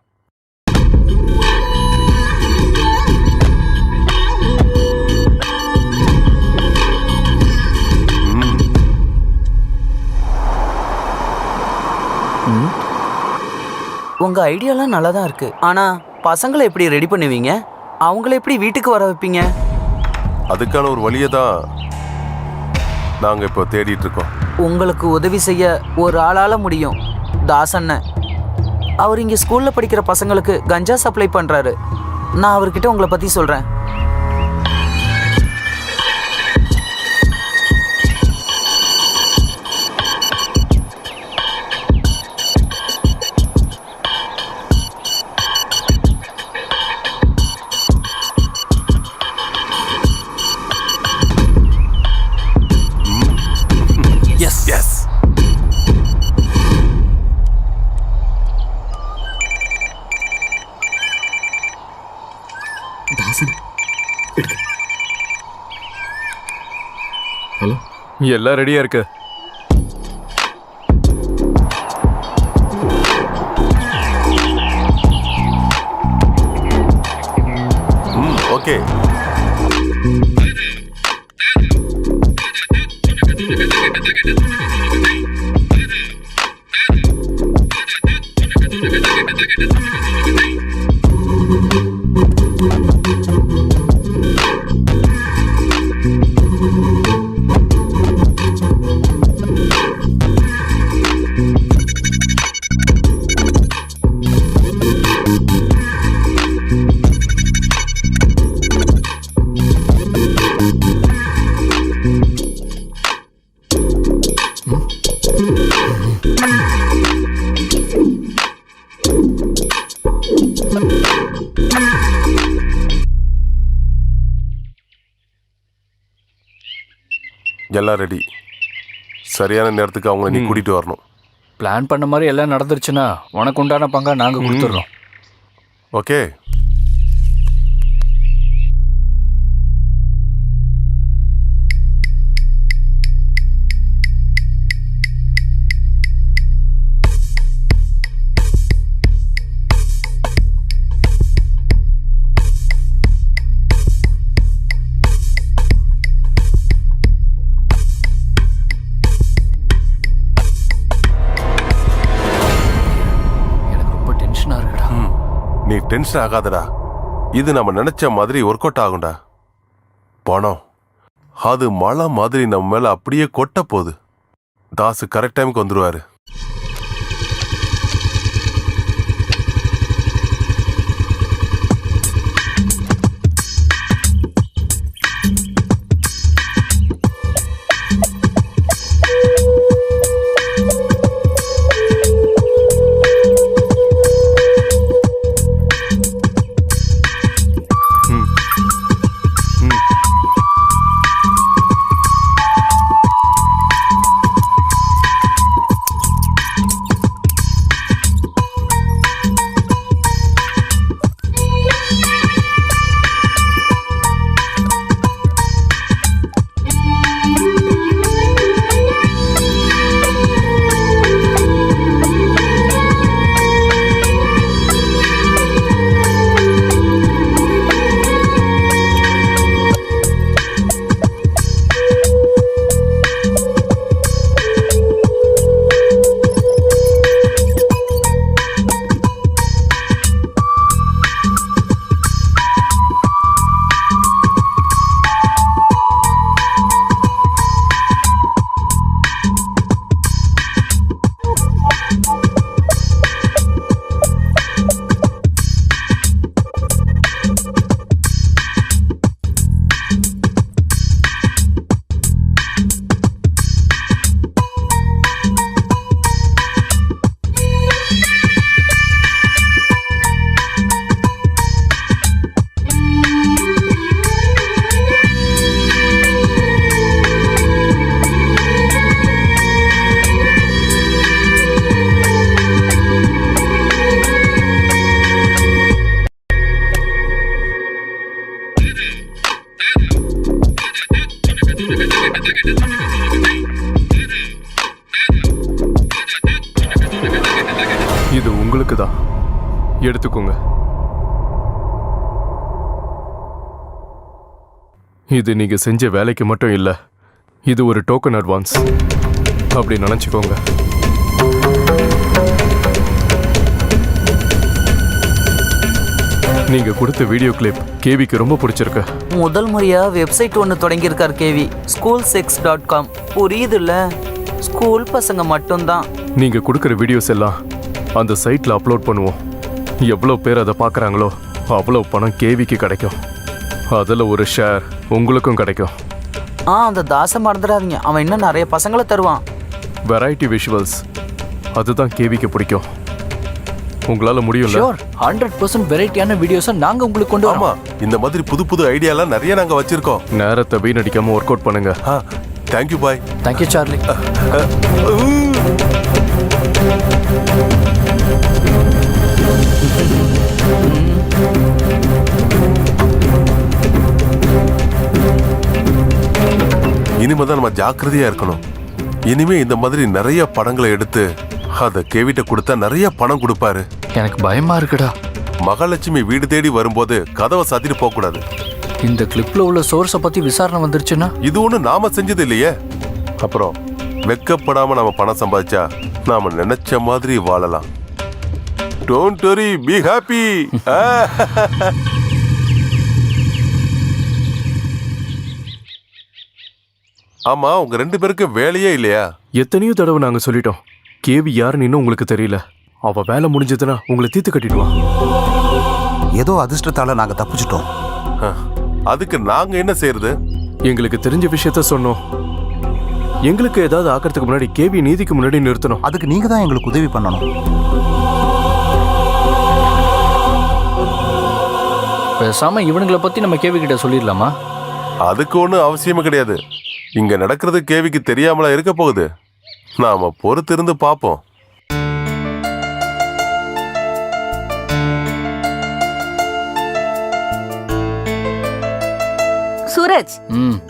உங்கள் ஐடியாலாம் நல்லா தான் இருக்குது. ஆனால் பசங்களை எப்படி ரெடி பண்ணுவீங்க? அவங்கள எப்படி வீட்டுக்கு வர வைப்பீங்க? அதுக்கான ஒரு வழியை தான் நாங்கள் இப்போ தேடிட்டு இருக்கோம். உங்களுக்கு உதவி செய்ய ஒரு ஆளால் முடியும். தாசண்ணன் அவர் இங்கே ஸ்கூலில் படிக்கிற பசங்களுக்கு கஞ்சா சப்ளை பண்ணுறாரு. நான் அவர்கிட்ட உங்களை பற்றி சொல்கிறேன். ஹலோ, எல்லாம் ரெடியா இருக்கு. ஓகே. எல்லாம் ரெடி. சரியான நேரத்துக்கு அவங்கள நீ கூட்டிட்டு வரணும். பிளான் பண்ண மாதிரி எல்லாம் நடந்துருச்சுன்னா உனக்கு உண்டான பங்கா நாங்கள் கொடுத்துட்றோம். ஓகே. நீ டென்ஷன் ஆகாதடா. இது நம்ம நினைச்ச மாதிரி ஒர்க் அவுட் ஆகும்டா. பணம் அது மழை மாதிரி நம்ம மேல அப்படியே கொட்ட போகுது. தாசு கரெக்ட் டைமுக்கு வந்துருவாரு. இது உங்களுக்கு தான், எடுத்துக்கோங்க. இது நீங்க செஞ்ச வேலைக்கு மட்டும் இல்ல, இது ஒரு டோக்கன் அட்வான்ஸ் அப்படி நினைச்சுக்கோங்க. நீங்க கொடுத்த வீடியோ கிளிப் கேவிக்கு ரொம்ப பிடிச்சிருக்கு. முதல் முறையா வெப்சைட் ஒன்று தொடங்கியிருக்கார் கேவி, schoolsex.com. புரியுதுல்ல, ஸ்கூல் பசங்க மட்டும்தான். நீங்க கொடுக்குற வீடியோஸ் எல்லாம் அந்த சைட்ல அப்லோட் பண்ணுவோம். எவ்வளோ பேர் அதை பார்க்குறாங்களோ அவ்வளோ பணம் கேவிக்கு கிடைக்கும். அதில் ஒரு ஷேர் உங்களுக்கும் கிடைக்கும். அந்த தாசை மறந்துடாதீங்க, அவன் இன்னும் நிறைய பசங்களை தருவான். வெரைட்டி விஷுவல்ஸ், அதுதான் கேவிக்கு பிடிக்கும். உங்களால முடியும்ல? ஷூர், 100% வெரைட்டியான வீடியோஸை நாங்க உங்களுக்கு கொண்டு ஆமா, வரோம். இந்த மாதிரி புது புது ஐடியாலாம் நிறைய நாங்க வச்சிருக்கோம். நேரத்தை வீணடிக்காம ஒர்க் அவுட் பண்ணுங்க. Thank you bye. Thank you Charlie. இனிமே தான் நம்ம ஜாக்கிரதையா இருக்கணும். இனிமே இந்த மாதிரி நிறைய படங்களை எடுத்து அத கேவிட்ட கொடுத்தா நிறைய பணம் கொடுப்பாரு. எனக்கு பயமா இருக்குடா. மகாலட்சுமி வீடு தேடி வரும்போது கதவை சாத்திட்டு போக கூடாது. இந்த கிளிப்ல உள்ள சோர்ஸை பத்தி விசாரணை வந்துருச்சுன்னா? இது ஒண்ணு நாம செஞ்சது இல்லையே. அப்புறம் வெக்கப்படாம நம்ம பணம் சம்பாதிச்சா நாம நினைச்ச மாதிரி வாழலாம். Don't worry, be happy. ஆமா, உங்க 2 பேருக்கு வேலையே இல்லையா? எத்தனையோ தடவை நாங்க சொல்லிட்டோம், கேவி யாருன்னு இன்னும் உங்களுக்கு தெரியல. அவ வேலை முடிஞ்சதுன்னா உங்களை தீர்த்து கட்டிடுவான். ஏதோ அதிர்ஷ்டத்தால நாங்க தப்பிச்சிட்டோம். அதுக்கு நாங்க என்ன செய்யறது? எங்களுக்கு தெரிஞ்ச விஷயத்த சொன்னோம். எங்களுக்கு ஏதாவது ஆக்கிறதுக்கு முன்னாடி கேவி நீதிக்கு முன்னாடி நிறுத்தணும். அதுக்கு நீங்க தான் எங்களுக்கு உதவி பண்ணணும். பேசாம இவனுங்களை பத்தி நம்ம கேவி கிட்ட சொல்லிடலாமா? அதுக்கு ஒன்றும் அவசியமே கிடையாது. இங்க நடக்கிறது கேவிக்கு தெரியாமலா இருக்க போகுது. நாம பொறுத்திருந்து பார்ப்போம். சூரஜ்,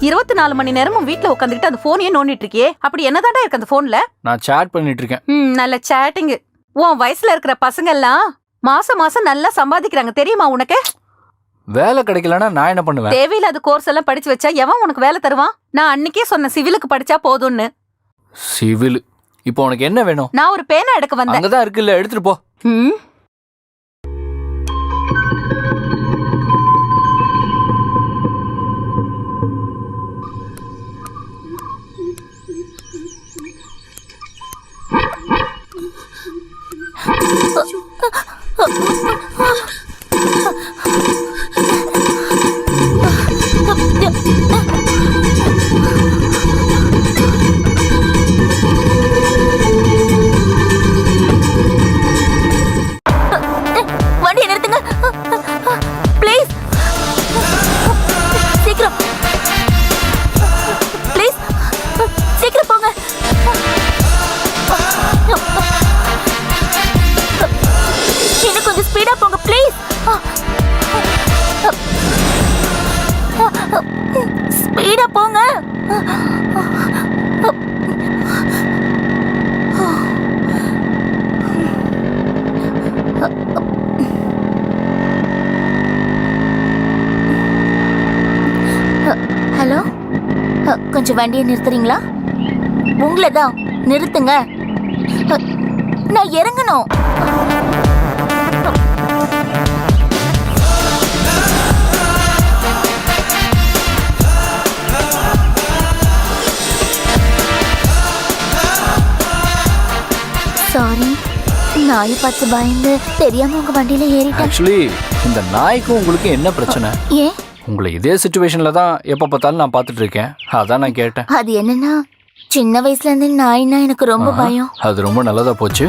24 மணி நேரமும் வீட்ல உட்காந்துட்டு அந்த போனையே நோண்டிட்டு இருக்கியே, அப்படி என்னதாண்டா இருக்கு அந்த போன்ல? நான் சாட் பண்ணிட்டு இருக்கேன். நல்ல சேட்டிங். உன் வயசுல இருக்கிற பசங்க எல்லாம் மாசம் மாசம் நல்லா சம்பாதிக்கிறாங்க தெரியுமா உனக்கு? வேலை கிடைக்கலன்னா நான் என்ன பண்ணுவேன்? தேவையில்லாத கோர்ஸ் எல்லாம் படிச்சு வச்சா எவன் உனக்கு வேலை தருவான்? நான் அன்னைக்கே சொன்ன சிவிலுக்கு படிச்சா போதும்னு. சிவில்? இப்போ உனக்கு என்ன வேணும்? நான் ஒரு பேனா எடுக்க வந்தேன். அங்கதான் இருக்குல்ல, எடுத்துட்டு போ. வண்டியை நிறுத்துங்க ப்ளீஸ். சீக்கிரம் ப்ளீஸ், சீக்கிரம் போங்க. இன்னும் கொஞ்சம் ஸ்பீடா போங்க ப்ளீஸ். ஸ்பீடா போங்க. ஹலோ, கொஞ்சம் வண்டியை நிறுத்துறீங்களா? உங்களை தான். நிறுத்துங்க, நான் இறங்கணும். சாரி, நாயை பார்த்து பயந்து தெரியாம உங்க வண்டியில ஏறிட்டேன். ஆக்சுவலி இந்த நாய்க்கும் உங்களுக்கு என்ன பிரச்சனை? ஏன்? உங்களை இதே சிச்சுவேஷன்ல தான் எப்ப பார்த்தாலும் நான் பார்த்துட்டு இருக்கேன். அதான் நான் கேட்டேன். அது என்னன்னா, சின்ன வயசுல இருந்து நாய்னா எனக்கு ரொம்ப பயம். அது ரொம்ப நல்லதா போச்சு.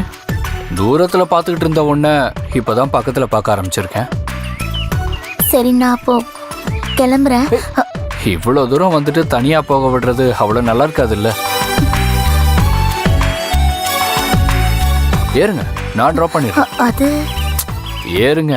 தூரத்துல பார்த்துக்கிட்டு இருந்த உடனே இப்பதான் பக்கத்துல பார்க்க ஆரம்பிச்சிருக்கேன். சரி, நான் அப்போ கிளம்புறேன். இவ்வளவு தூரம் வந்துட்டு தனியா போக விடுறது அவ்வளவு நல்லா இருக்காது இல்ல? ஏறுங்க, நான் டிராப் பண்ணிடுறேன். அது ஏறுங்க.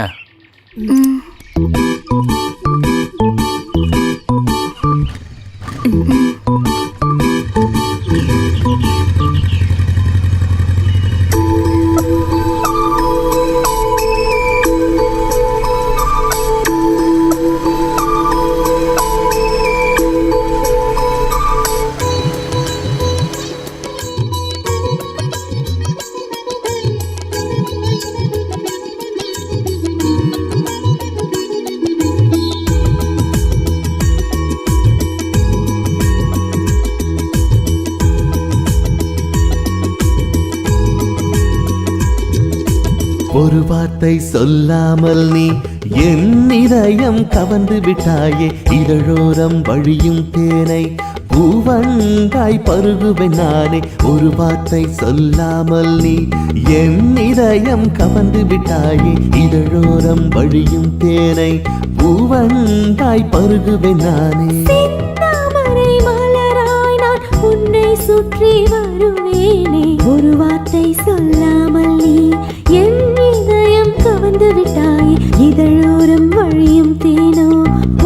ஒரு வார்த்தை சொல்லாமல் நீ என் இதயம் கவர்ந்து விட்டாயே. இதழோரம் வழியும் தேனை பூவங்காய் பருகுவேன் நானே. ஒரு வார்த்தை சொல்லாமல் நீ என் இதயம் கவர்ந்து விட்டாயே. இதழோரம் வழியும் தேனை பூவங்காய் பருகுவேன் நானே. தாமரை மலராய் நான் உன்னை சுற்றி வருவேனே. ஒரு வார்த்தை சொல்லாமல் நீ என் இதயம் கவர்ந்து விட்டாய். இதழோரம் வழியும் தேனோ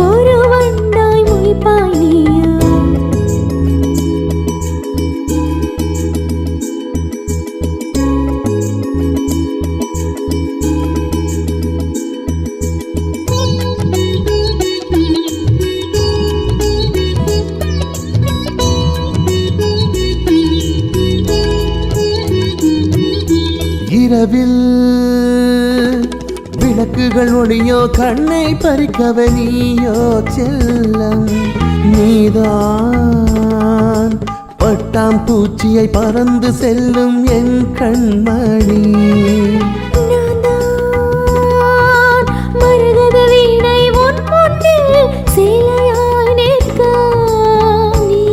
ஒரு வண்டாய் மொய்ப்பாய் நீயோ. இரவில் விளக்குகள் ஒளியோ கண்ணை பறிக்கவே நீயோ செல்லம். நீதான் பட்டாம் பூச்சியை பறந்து செல்லும் என் கண்மணி. மரகத வீணை உன் முன்னில் சேலையாய் நிற்க நீ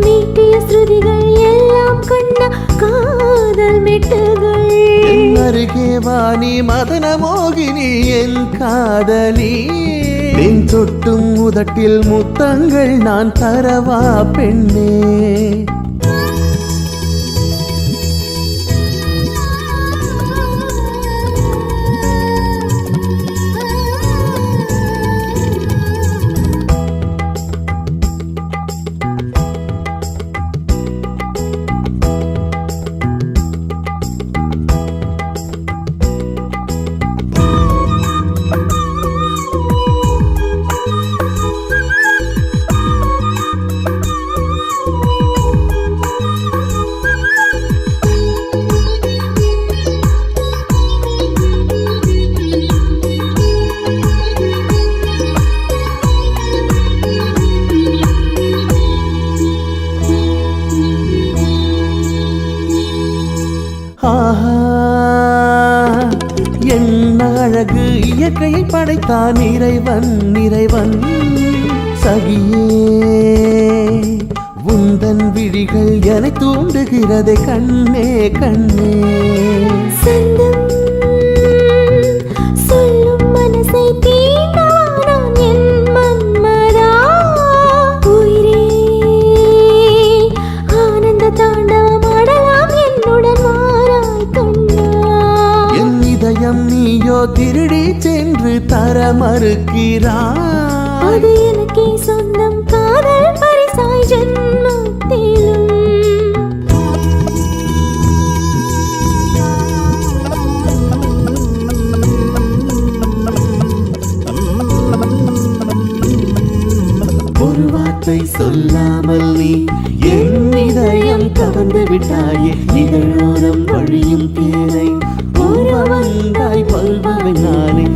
மீட்டிய ஸ்ருதிகள் எல்லாம் கண்ண காதல் மெட்டுகள். என் அருகே வாணி மதன மோகினி என் காதலி. என் சொட்டும் உதட்டில் முத்தங்கள் நான் தரவா பெண்ணே. ஆஹா, என்ன அழகு இயற்கையை படைத்தான் இறைவன் இறைவன். சகியே உந்தன் விழிகள் என தூண்டுகிறதே கண்ணே கண்ணே. சந்தம் சொல்லும் மனசை தீண்டானான் என் மன்மதா. உயிரே ஆனந்த தாண்டவம் ஆடலாம் என்னுடன் மாறாய் கண்ணா. என் இதயம் நீயோ திருடி சென்று தர மறுக்கிறாய். அது எனக்கே சொந்தம் காதல் பரிசாய் ஜென்மத்திலும். ஒரு வார்த்தை சொல்லாமல் நீ என் இதயம் கவர்ந்து விட்டாயே. இதழோரம் வழியும் தேனை பூவங்காய் பல்புவேன் நானே.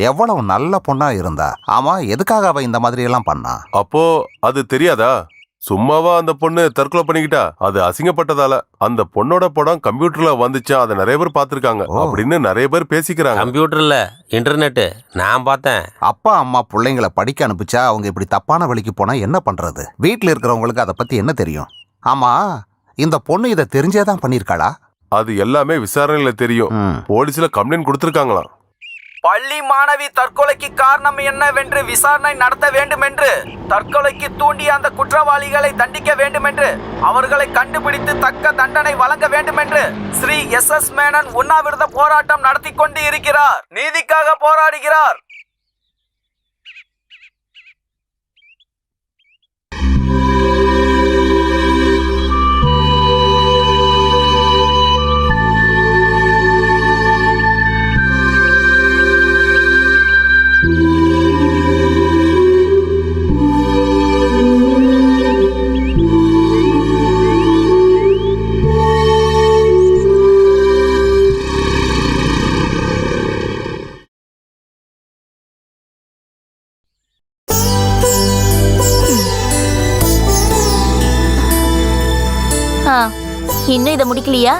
எவ்வளவு நல்ல பொண்ணா இருந்தா. ஆமா, எதுக்காக அவ இந்த மாதிரி எல்லாம் பண்ணா? அப்போ அது தெரியாதா? சும்மாவா அந்த பொண்ணு தற்கொலை பண்ணிக்கிட்டா? அது அசிங்கப்பட்டதால. அந்த பொண்ணோட படம் கம்ப்யூட்டர்ல வந்துச்சா, அதை நிறைய பேர் பார்த்திருக்காங்க அப்படின்னு நிறைய பேர் பேசிக்கிறாங்க. கம்ப்யூட்டர்ல இன்டர்நெட் நான் பார்த்தேன். அப்பா அம்மா பிள்ளைங்களை படிக்க அனுப்பிச்சா அவங்க இப்படி தப்பான வழிக்கு போனா என்ன பண்றது? வீட்டில் இருக்கிறவங்களுக்கு அதை பத்தி என்ன தெரியும்? ஆமா, இந்த பொண்ணு இதை தெரிஞ்சேதான் பண்ணிருக்காளா? அது எல்லாமே விசாரணையில தெரியும். போலீஸ்ல கம்ப்ளைண்ட் கொடுத்திருக்காங்களாம். பள்ளி மாணவி தற்கொலைக்கு காரணம் என்னவென்று விசாரணை நடத்த வேண்டும் என்று, தற்கொலைக்கு தூண்டிய அந்த குற்றவாளிகளை தண்டிக்க வேண்டும் என்று, அவர்களை கண்டுபிடித்து தக்க தண்டனை வழங்க வேண்டும் என்று ஸ்ரீ SS மேனன் உண்ணாவிரத போராட்டம் நடத்தி கொண்டு இருக்கிறார். நீதிக்காக போராடுகிறார். இன்னும் இதை முடிக்கலையா?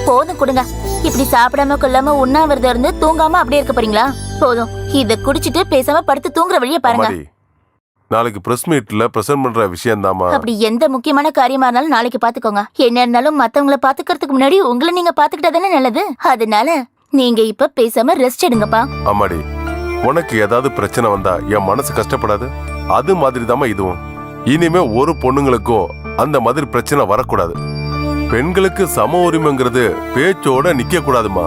போதும், கொடுங்க. இப்படி சாப்பிடாம கொள்ளாம உண்ணாவிரதம் இருந்து தூங்காம அப்படியே இருக்க போறீங்களா? போதும், இத குடிச்சிட்டு பேசாம படுத்து தூங்குற வழிய பாருங்க. நாளைக்கு பிரஸ் மீட்ல பிரசன்ட் பண்ற விஷயம் தாமா. அப்படி எந்த முக்கியமான காரியமா இருந்தாலும் நாளைக்கு பாத்துக்கோங்க. என்ன இருந்தாலும் மத்தவங்கள பாத்துக்கிறதுக்கு முன்னாடி உங்களை நீங்க பாத்துக்கிட்டா தானே நல்லது. அதனால நீங்க இப்ப பேசாம ரெஸ்ட் எடுங்கப்பா. அம்மாடி, உனக்கு ஏதாவது பிரச்சனை வந்தா என் மனசு கஷ்டப்படாது. அது மாதிரி தாமா இதுவும். இனிமே ஒரு பொண்ணுங்களுக்கும் அந்த மாதிரி பிரச்சனை வரக்கூடாது. பெண்களுக்கு சம உரிமைங்கிறது பேச்சோட நிக்க கூடாதுமா.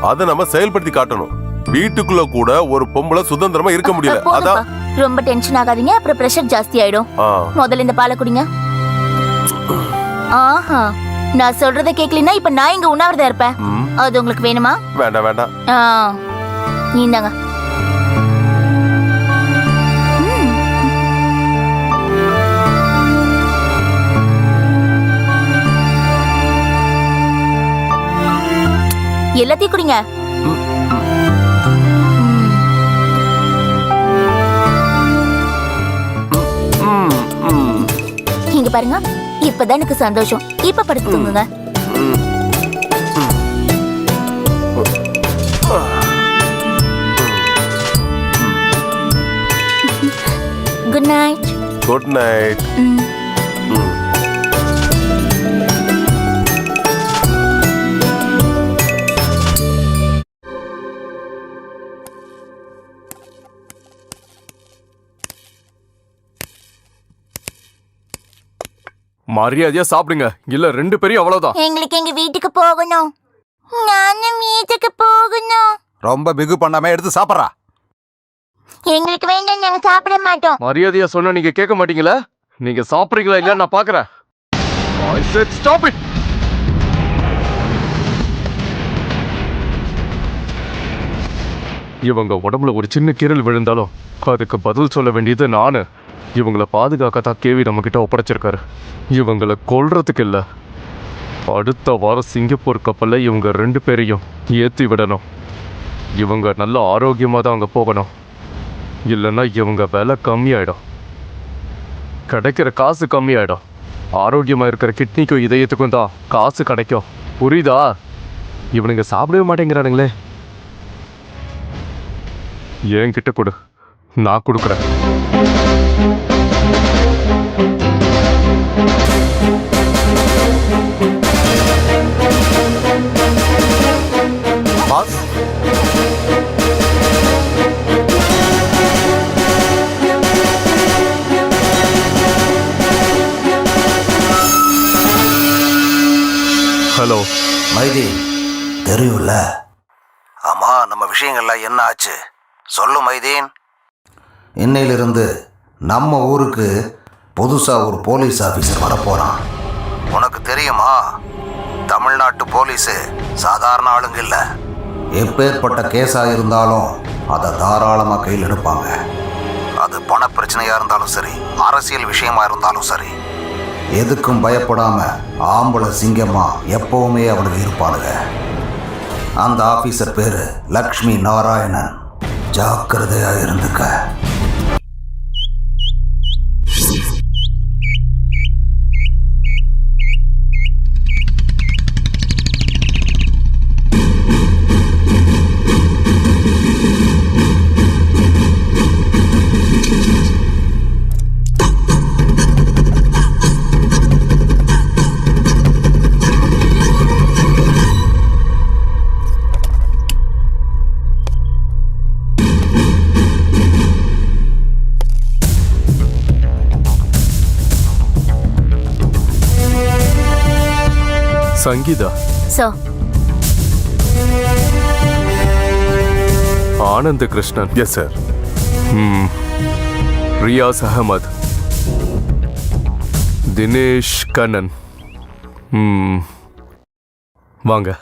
அதை நம்ம செயல்படுத்தி காட்டணும். வீட்டுக்குள்ள கூட ஒரு பொம்பளை சுதந்திரமா இருக்க முடியல. அதான் ரொம்ப டென்ஷன் ஆகாதீங்க, அப்புறம் பிரஷர் ஜாஸ்தி ஆயிடும். முதல்ல இந்த பாலை குடிங்க. ஆஹா, நான் சொல்றத கேட்கலனா இப்ப நான் இங்க உண்ணாவிரதம் இருப்பேன். அது உங்களுக்கு வேணுமா? வேண்டாம் வேண்டாம். இந்தாங்க. எல்லாத்தையும் குடிங்க. இங்க பாருங்க, இப்பதான் எனக்கு சந்தோஷம். இப்ப படுத்து தூங்குங்க. Good night. Good night. மரியாதையா சாப்பிடுங்க, இல்ல 2 பேரும் அவ்வளவுதான். எங்களுக்கு எங்க வீட்டுக்கு போகணும். நானும் வீட்டுக்கு போகணும். ரொம்ப பிகு பண்ணாம எடுத்து சாப்பிட்றா. எங்களுக்கு வேண்டாம், நாங்க சாப்பிட மாட்டோம். மரியாதையா சொன்னா நீங்க கேட்க மாட்டீங்களா? நீங்க சாப்பிடுறீங்களா இல்லையா நான் பாக்குறேன். I said stop it. இவங்க உடம்புல ஒரு சின்ன கீறல் விழுந்தாலும் அதுக்கு பதில் சொல்ல வேண்டியது நானு. இவங்களை பாதுகாக்கத்தான் கேவி நம்ம கிட்ட ஒப்படைச்சிருக்காரு. இவங்களை கொல்றதுக்கு இல்ல. அடுத்த வாரம் சிங்கப்பூர் கப்பல்ல இவங்க 2 பேரையும் ஏற்றி விடணும். இவங்க நல்ல ஆரோக்கியமாக தான் அங்கே போகணும். இல்லைன்னா இவங்க விலை கம்மியாயிடும், கிடைக்கிற காசு கம்மியாயிடும். ஆரோக்கியமாக இருக்கிற கிட்னிக்கும் இதயத்துக்கும் தான் காசு கிடைக்கும். புரியுதா? இவனுங்க சாப்பிடவே மாட்டேங்கிறானுங்களே. என்கிட்ட கொடு, நான் கொடுக்குறேன். பாஸ், ஹலோ மைதி, தெரியும்ல? ஆமா, நம்ம விஷயங்கள்லாம் என்ன ஆச்சு சொல்லு மைதீன். இன்னையிலிருந்து நம்ம ஊருக்கு புதுசா ஒரு போலீஸ் ஆஃபீஸர் வரப்போறான். உனக்கு தெரியுமா, தமிழ்நாட்டு போலீஸு சாதாரண ஆளுங்க இல்லை. எப்பேற்பட்ட கேஸாக இருந்தாலும் அதை தாராளமாக கையில் எடுப்பாங்க. அது பண பிரச்சனையாக இருந்தாலும் சரி, அரசியல் விஷயமா இருந்தாலும் சரி, எதுக்கும் பயப்படாம ஆம்பளை சிங்கமா எப்பவுமே அவனுக்கு இருப்பானுங்க. அந்த ஆஃபீஸர் பேரு லக்ஷ்மி நாராயணன். ஜாக்கிரதையா இருந்துக்க. Sangeetha, sir, Anand Krishnan, yes sir. Riyaz Ahmed, Dinesh Kannan. வாங்க.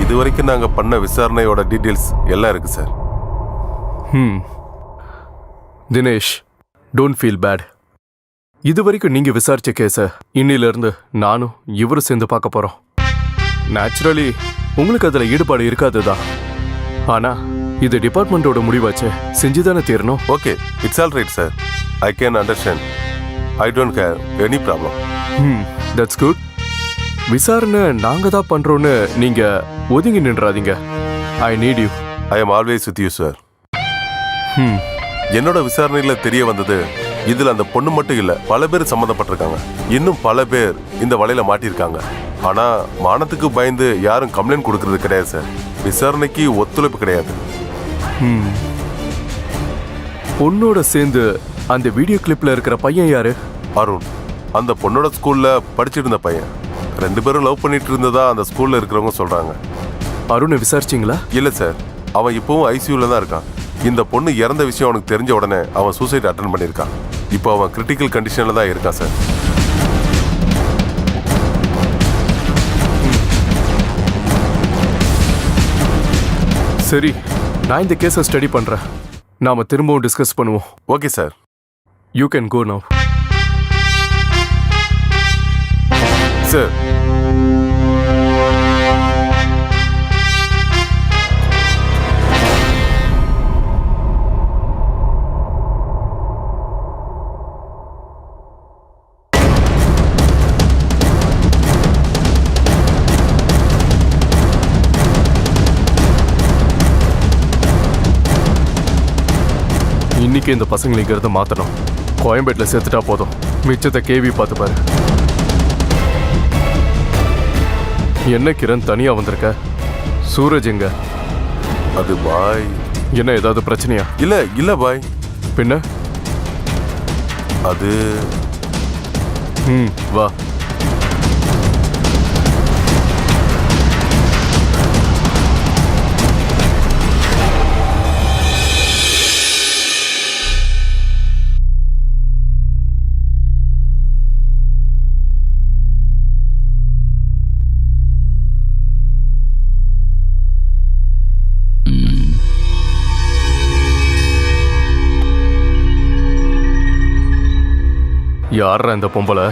இது வரைக்கும் நாங்க பண்ண விசாரணையோட டீடைல்ஸ் எல்லாம் இருக்கு sir. Dinesh, don't feel bad. இது வரைக்கும் நீங்க விசாரிச்ச கேஸ இன்னிலிருந்து நானும் இவரும் சேர்ந்து பார்க்க போறோம். நேச்சுரலி உங்களுக்கு அதுல ஈடுபாடு இருக்காதுதான். ஆனா இது டிபார்ட்மெண்டோட முடிவாச்சே, செஞ்சுதானே தீரணும். Okay, it's all right sir. I can understand. I don't have any problem. That's good. விசாரணை நாங்க தான் பண்றோம்னு நீங்க ஒதுங்கி நின்றாதீங்க. I need you. I am always with you sir. என்னோட விசாரணையில தெரிய வந்தது, இதுல அந்த பொண்ணு மட்டும் இல்ல, பல பேர் சம்மந்தப்பட்டிருக்காங்க. இன்னும் பல பேர் இந்த வலையில மாட்டியிருக்காங்க. ஆனா மானத்துக்கு பயந்து யாரும் கம்ப்ளைண்ட் கொடுக்கறது கிடையாது சார். விசாரணைக்கு ஒத்துழைப்பு கிடையாது. பொண்ணோட சேர்ந்து அந்த வீடியோ கிளிப்ல இருக்கிற பையன் யாரு? அருண். அந்த பொண்ணோட ஸ்கூல்ல படிச்சிட்டு இருந்த பையன். 2 பேரும் லவ் பண்ணிட்டு இருந்ததா அந்த ஸ்கூல்ல இருக்கிறவங்க சொல்றாங்க. அருணை விசாரிச்சிங்களா? இல்ல சார், அவன் இப்பவும் ஐசியூல தான் இருக்கான். இந்த பொண்ணு இறந்த விஷயம் அவனுக்கு தெரிஞ்ச உடனே அவன் சூசைட் அட்டன் பண்ணியிருக்கான். இப்போ அவன் கிரிட்டிக்கல் கண்டிஷன்ல தான் இருக்கான் சார். சரி, நான் இந்த கேஸை ஸ்டடி பண்றேன். நாம திரும்பவும் டிஸ்கஸ் பண்ணுவோம். Okay sir. You can go now. Sir, இன்னைக்கு இந்த பசங்களை இங்கிறத மாத்தணும். கோயம்பேட்டில் சேர்த்துட்டா போதும், மிச்சத்தை கேவி பார்த்துப்பாரு. என்ன கிரண் தனியா வந்திருக்க? சூரஜ் எங்க? அது பாய். என்ன ஏதாவது பிரச்சனையா? இல்ல பாய். பின்ன அது வா. யாரா இந்த பொம்பளை?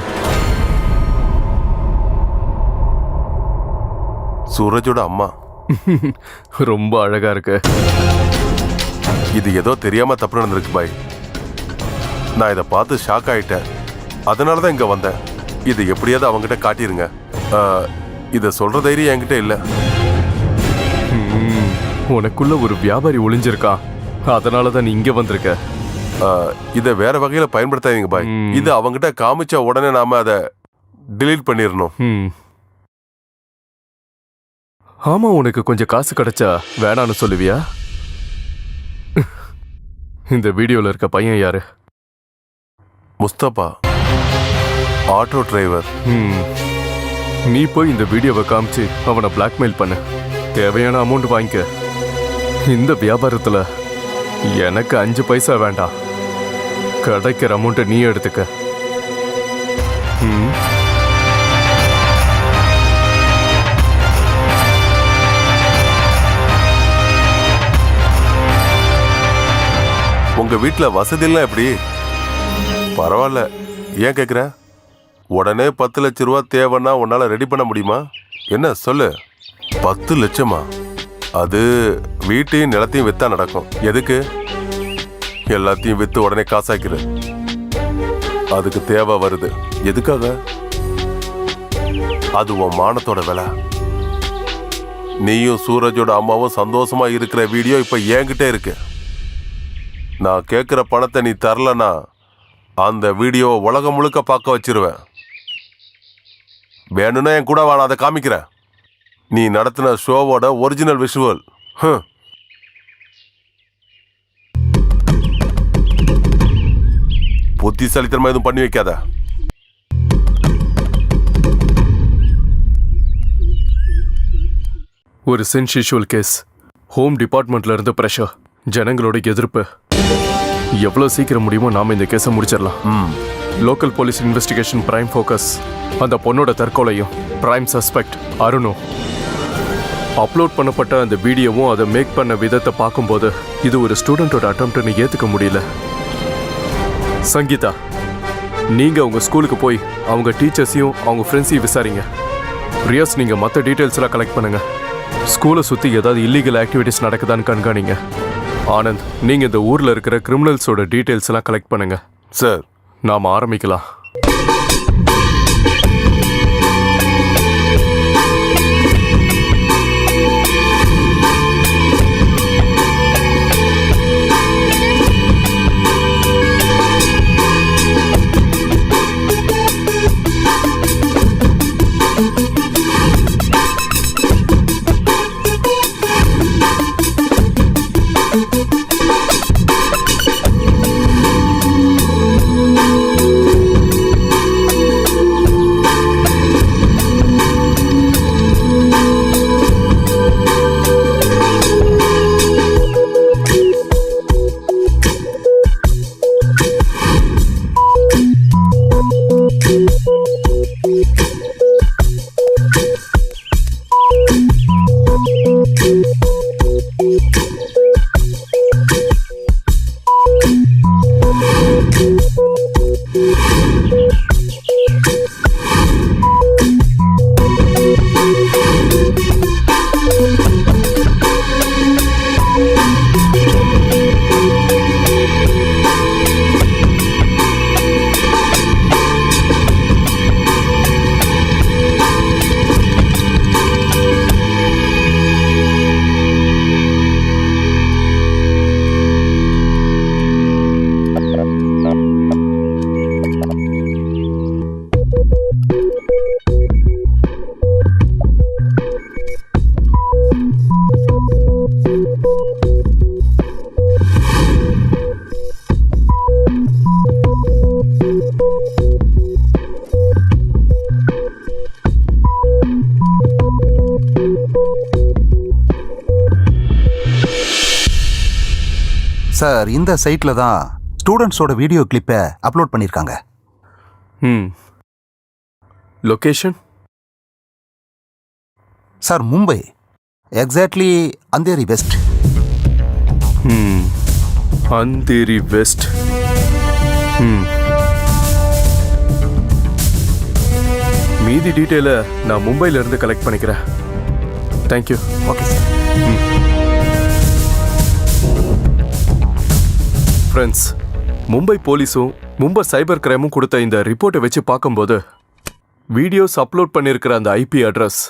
சூரஜோட அம்மா. ரொம்ப அழகா இருக்கு. இது ஏதோ தெரியாம தப்பு நடந்திருக்கு பாய். நான் இதை பார்த்து ஷாக் ஆயிட்டேன். அதனால தான் இங்க வந்தேன். இது எப்படியாவது அவங்ககிட்ட காட்டிருங்க. இதை சொல்ற தைரியம் என்கிட்ட இல்லை. உனக்குள்ள ஒரு வியாபாரி ஒளிஞ்சிருக்கான். அதனால தான் நீ இங்க வந்திருக்க. இதை வேற வகையில பயன்படுத்தாதீங்க பாய். இது அவங்ககிட்ட காமிச்ச உடனே நாம அதை டிலீட் பண்ணிடணும். ஆமா, உனக்கு கொஞ்சம் காசு கிடைச்சா வேணான்னு சொல்லுவியா? இந்த வீடியோல இருக்க பையன் யாரு? முஸ்தபா. Auto driver. நீ போய் இந்த வீடியோவை காமிச்சு அவனை பிளாக்மெயில் பண்ணு. தேவையான அமௌண்ட் வாங்கிக்க. இந்த வியாபாரத்தில் எனக்கு 5 பைசா வேண்டாம். கிடைக்கிற அமௌண்ட்டை நீ எடுத்துக்க. உங்க வீட்டுல வசதியெல்லாம் எப்படி? பரவாயில்ல. ஏன் கேக்குற? உடனே 10 லட்சம் ரூபா தேவைன்னா உன்னால ரெடி பண்ண முடியுமா? என்ன சொல்லு. 10 லட்சமா? அது வீட்டையும் நிலத்தையும் வித்தா நடக்கும். எதுக்கு? எல்லாத்தையும் வித்து உடனே காசாக்கிரு. அதுக்கு தேவை வருது. எதுக்காக? அது உன் மானத்தோட விலை. நீயும் சூரஜோட அம்மாவும் சந்தோஷமா இருக்கிற வீடியோ இப்ப என்கிட்ட இருக்கு. நான் கேட்குற பணத்தை நீ தரலனா அந்த வீடியோவை உலகம் முழுக்க பார்க்க வச்சிருவேன். வேணும்னா என் கூட நான் அதை காமிக்கிறேன். நீ நடத்தின ஷோவோட ஒரிஜினல் விஷுவல். புத்திசாலித்தனமா எதுவும் பண்ணி வைக்காத. ஒரு சென்சேஷுவல் கேஸ். ஹோம் டிபார்ட்மெண்ட்ல இருந்து பிரஷர், ஜனங்களோட எதிர்ப்பு. எவ்வளோ சீக்கிரம் முடியுமோ நாம இந்த கேஸை முடிச்சிடலாம். Local police investigation prime focus அந்த பொண்ணோட தற்கொலையும் பிரைம் சஸ்பெக்ட் அருணும். அப்லோட் பண்ணப்பட்ட அந்த வீடியோவும் அதை மேக் பண்ண விதத்தை பார்க்கும்போது இது ஒரு ஸ்டூடெண்டோட அட்டெம்ப்ட்னு ஏற்றுக்க முடியல. சங்கீதா, நீங்க உங்க ஸ்கூலுக்கு போய் அவங்க டீச்சர்ஸையும் அவங்க ஃப்ரெண்ட்ஸையும் விசாரிங்க. ரியாஸ், நீங்க மற்ற டீட்டெயில்ஸ் எல்லாம் கலெக்ட் பண்ணுங்க. ஸ்கூலை சுற்றி ஏதாவது இல்லீகல் ஆக்டிவிட்டிஸ் நடக்குதான்னு கண்காணிங்க. ஆனந்த், நீங்க இந்த ஊர்ல இருக்கிற கிரிமினல்ஸோட டீட்டெயில்ஸ் எல்லாம் கலெக்ட் பண்ணுங்க. சார், நாம ஆரம்பிக்கலாம். சார், இந்த சைட்ல தான் ஸ்டூடெண்ட்ஸோட வீடியோ கிளிப்பை அப்லோட் பண்ணியிருக்காங்க. Location? Sir, Mumbai, exactly Andheri west. Andheri west. மீதி டீட்டெயிலை நான் மும்பைல இருந்து கலெக்ட் பண்ணிக்கிறேன். Thank you. Okay sir. Friends, Mumbai போலீஸும் மும்பை சைபர் கிரைமும் கொடுத்த இந்த ரிப்போர்ட்டை வச்சு பார்க்கும்போது வீடியோஸ் அப்லோட் பண்ணியிருக்கிற அந்த ஐபி அட்ரஸ்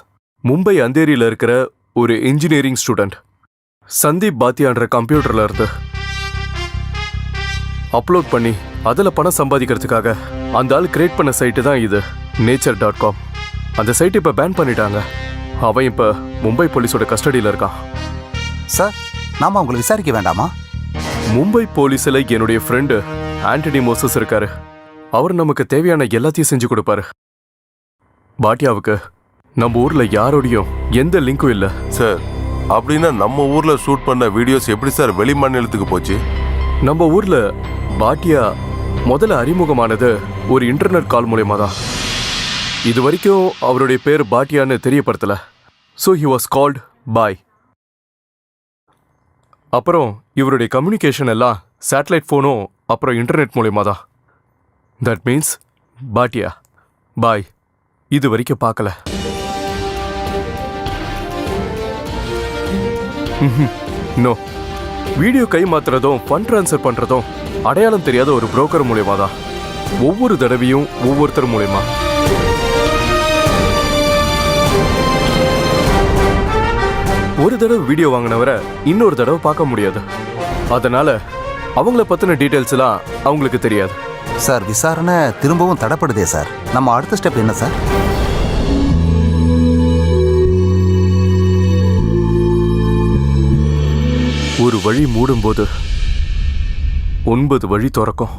மும்பை அந்தேரியில் இருக்கிற ஒரு இன்ஜினியரிங் ஸ்டூடெண்ட் சந்தீப் பாத்தியான்ற கம்ப்யூட்டரில் இருந்து அப்லோட் பண்ணி அதில் பணம் சம்பாதிக்கிறதுக்காக அந்த ஆள் கிரியேட் பண்ண சைட்டு தான் இது, nature.com. அந்த சைட் இப்போ பேன் பண்ணிட்டாங்க. அவன் இப்போ மும்பை போலீஸோட கஸ்டடியில் இருக்கான். சார், நாம அவங்களை விசாரிக்க வேண்டாமா? மும்பை போலீஸில் என்னுடைய ஃப்ரெண்டு ஆண்டனி மோசஸ் இருக்காரு. அவர் நமக்கு தேவையான எல்லாத்தையும் செஞ்சு கொடுப்பாரு. பாட்டியாவுக்கு நம்ம ஊர்ல யாரோடையும் எந்த லிங்க்கும் இல்ல. சார் அப்படின்னா நம்ம ஊர்ல ஷூட் பண்ண வீடியோஸ் எப்படி சார் வெளி மாநிலத்துக்கு போச்சு? நம்ம ஊர்ல பாட்டியா முதல்ல அறிமுகமானது ஒரு இன்டர்நெட் கால் மூலமா தான். இது வரைக்கும் அவருடைய பேர் பாட்டியான்னு தெரியப்படுத்தல. ஸோ ஹி வாஸ் கால்ட் பாய். அப்புறம் இவருடைய கம்யூனிகேஷன் எல்லாம் சேட்டலைட் ஃபோனும் அப்புறம் இன்டர்நெட் மூலயமா தான். தட் மீன்ஸ் பாட்டியா பாய் இது வரைக்கும் பார்க்கல. நோ, வீடியோ கை மாத்துறதும் ஃபண்ட் ட்ரான்ஸ்ஃபர் பண்றதும் அடையாளம் தெரியாத ஒரு புரோக்கர் மூலயமா தான். ஒவ்வொரு தடவையும் ஒவ்வொருத்தர் மூலயமா. ஒரு தடவை வீடியோ வாங்கினவரை இன்னொரு தடவை பார்க்க முடியாது. அதனால அவங்கள பத்தின டீடைல்ஸ் எல்லாம் அவங்களுக்கு தெரியாது. சார் விசாரணை திரும்பவும் தடப்படுதே சார். நம்ம அடுத்த ஸ்டெப் என்ன சார்? ஒரு வழி மூடும்போது 9 வழி திறக்கும்.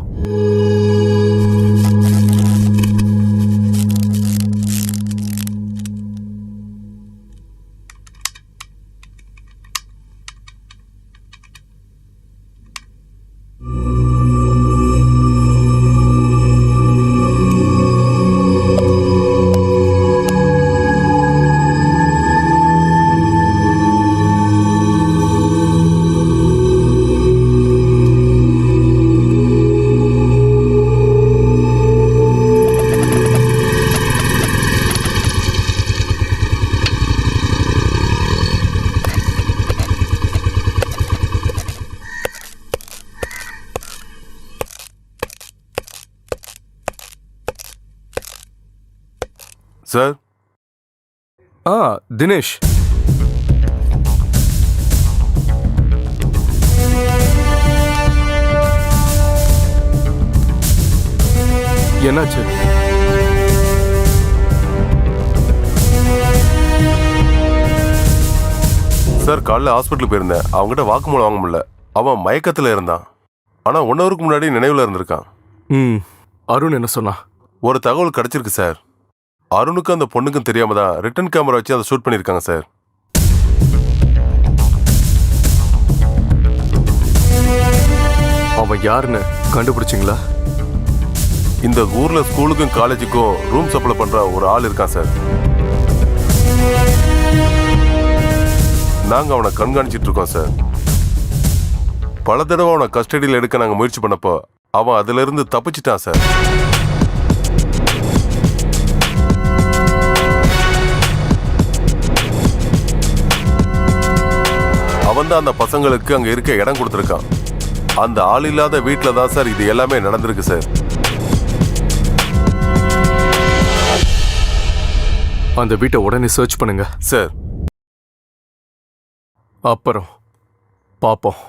சார் தினேஷ், என்னாச்சு? சார் காலைல ஹாஸ்பிட்டல் போயிருந்தேன். அவங்ககிட்ட வாக்குமூலம் வாங்க முடியல. அவன் மயக்கத்தில் இருந்தான். ஆனால் 1 ஹவருக்கு முன்னாடி நினைவில் இருந்திருக்கான். அருண் என்ன சொன்னா? ஒரு தகவல் கிடைச்சிருக்கு சார். அருணுக்கும் அந்த பொண்ணுக்கும் தெரியாம தான் ரிட்டர்ன் கேமரா வச்சு அதை ஷூட் பண்ணியிருக்காங்க சார். அவன் யாருன்னு கண்டுபிடிச்சிங்களா? இந்த ஊர்ல ஸ்கூலுக்கும் காலேஜுக்கும் ரூம் சப்ளை பண்ற ஒரு ஆள் இருக்கான் சார். நாங்க அவனை கண்காணிச்சிட்டு இருக்கோம் சார். பல தடவை அவனை கஸ்டடியில் எடுக்க நாங்க முயற்சி பண்ணப்போ அவன் அதுல இருந்து தப்பிச்சிட்டான் சார். அவன் தான் அந்த பசங்களுக்கு அங்க இருக்க இடம் கொடுத்துருக்கான். அந்த ஆள் இல்லாத வீட்டுல தான் சார் இது எல்லாமே நடந்திருக்கு சார். அந்த வீட்டை உடனே சர்ச் பண்ணுங்க சார். அப்புறம் பாப்போம்.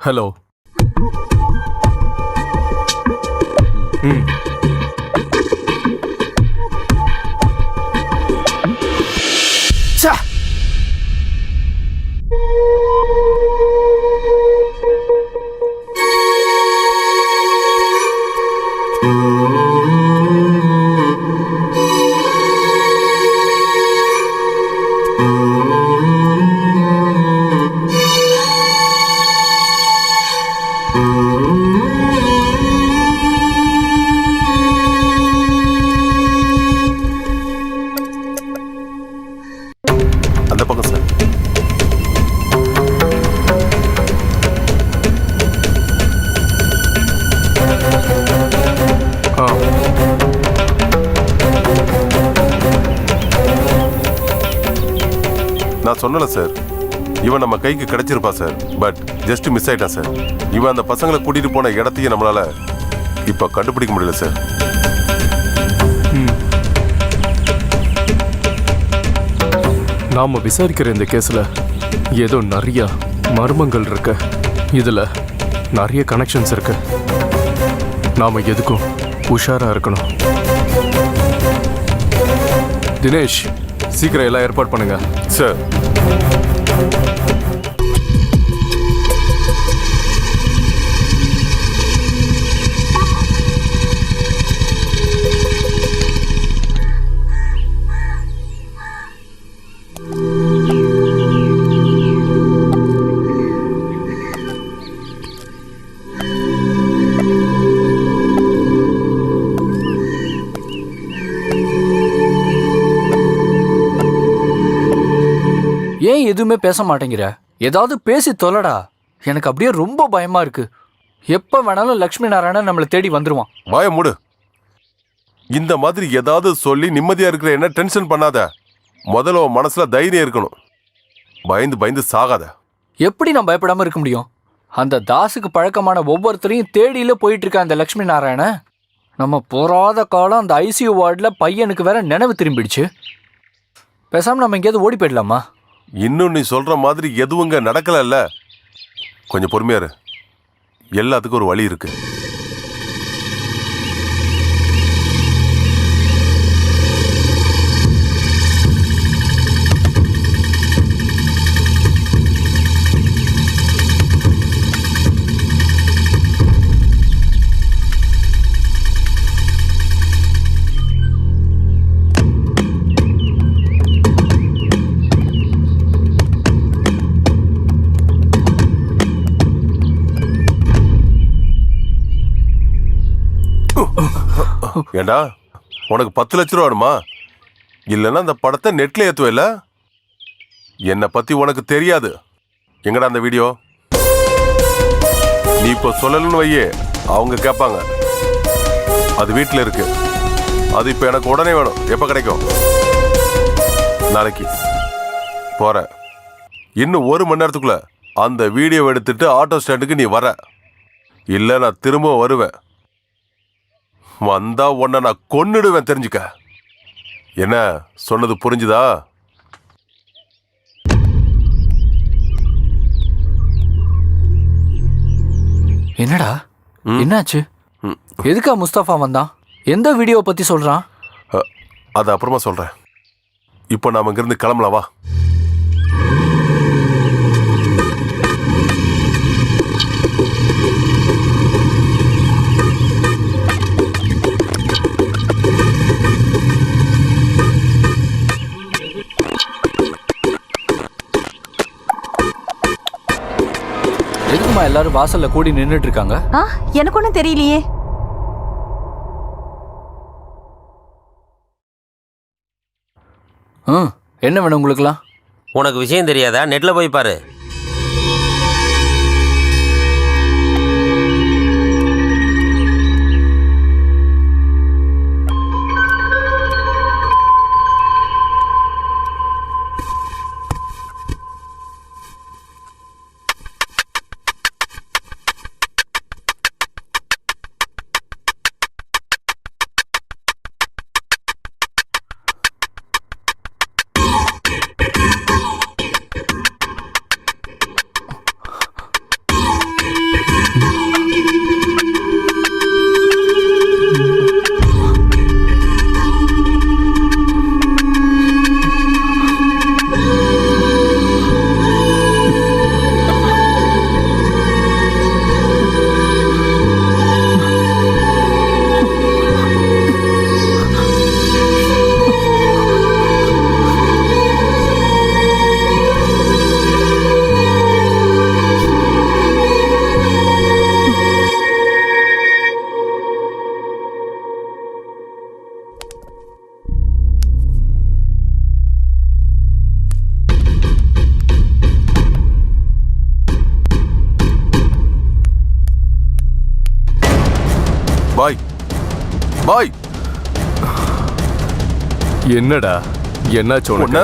ஹலோ. அந்த பக்கம் சார். நான் சொன்னல சார், இவன் நம்ம கைக்கு கிடைச்சிருப்பா சார். பட் ஜஸ்ட் மிஸ் ஆயிட்டான் சார். இவன் அந்த பசங்களை கூட்டிட்டு போன இடத்தையும் நம்மளால இப்ப கண்டுபிடிக்க முடியல சார். நாம விசாரிக்கிற இந்த கேஸ்ல ஏதோ நிறைய மர்மங்கள் இருக்கு. இதுல நிறைய கனெக்ஷன்ஸ் இருக்கு. நாம எதுக்கும் உஷாரா இருக்கணும். தினேஷ், சீக்கிரம் எல்லாம் ஏற்பாடு பண்ணுங்க சார். ஏன் எதுவுமே பேச மாட்டேங்கிற? ஏதாவது பேசி தொலைடா. எனக்கு அப்படியே ரொம்ப பயமா இருக்கு. எப்ப வேணாலும் லட்சுமி நாராயணன் நம்மளை தேடி வந்துருவான். வாய மூடு. இந்த மாதிரி ஏதாவது சொல்லி நிம்மதியா இருக்கிற என்ன டென்ஷன் பண்ணாத. முதல்ல உன் மனசுல தைரியம் இருக்கணும். பயந்து பயந்து சாகாத. எப்படி நான் பயப்படாம இருக்க முடியும்? அந்த தாஸுக்கு பழக்கமான ஒவ்வொருத்தரையும் தேடியில போயிட்டு இருக்க அந்த லட்சுமி நாராயணன். நம்ம போராத காலம் அந்த ஐசியூ வார்டில் பையனுக்கு வேற நினைவு திரும்பிடுச்சு. பேசாம நம்ம எங்கேயாவது ஓடி போயிடலாமா? இன்னும் நீ சொல்ற மாதிரி எதுவுங்க நடக்கலல்ல. கொஞ்சம் பொறுமையா இரு. எல்லாத்துக்கும் ஒரு வழி இருக்கு. ஏண்டா, உனக்கு 10 லட்ச ரூபா வேணுமா? இல்லைன்னா அந்த படத்தை நெட்ல ஏத்துவல. என்னை பத்தி உனக்கு தெரியாது. எங்கடா அந்த வீடியோ? நீ இப்போ சொல்லலன்னு வையே, அவங்க கேட்பாங்க. அது வீட்டில் இருக்கு. அது இப்போ எனக்கு உடனே வேணும். எப்போ கிடைக்கும்? நாளைக்கு போற. இன்னும் 1 மணி நேரத்துக்குள்ள அந்த வீடியோ எடுத்துட்டு ஆட்டோ ஸ்டாண்டுக்கு நீ வர. இல்லை நான் திரும்ப வருவேன். வந்தா உன்னை நான் கொன்னுடுவேன், தெரிஞ்சுக்க. என்ன சொன்னது புரிஞ்சுதா? என்னடா என்னாச்சு? எதுக்கா முஸ்தபா வந்தான்? எந்த வீடியோவை பத்தி சொல்றான்? அது அப்புறமா சொல்றேன். இப்போ நாம இங்கிருந்து கிளம்பலாம், வா. எதுக்குமா எல்லாரும் வாசல்ல கூடி நின்னுட்டு இருக்காங்க? எனக்கு ஒன்றும் தெரியலையே. என்ன வேணும் உங்களுக்குலாம்? உனக்கு விஷயம் தெரியாதா? நெட்ல போய் பாரு. பாய் பாய். என்னடா என்னாச்சு உனக்கு?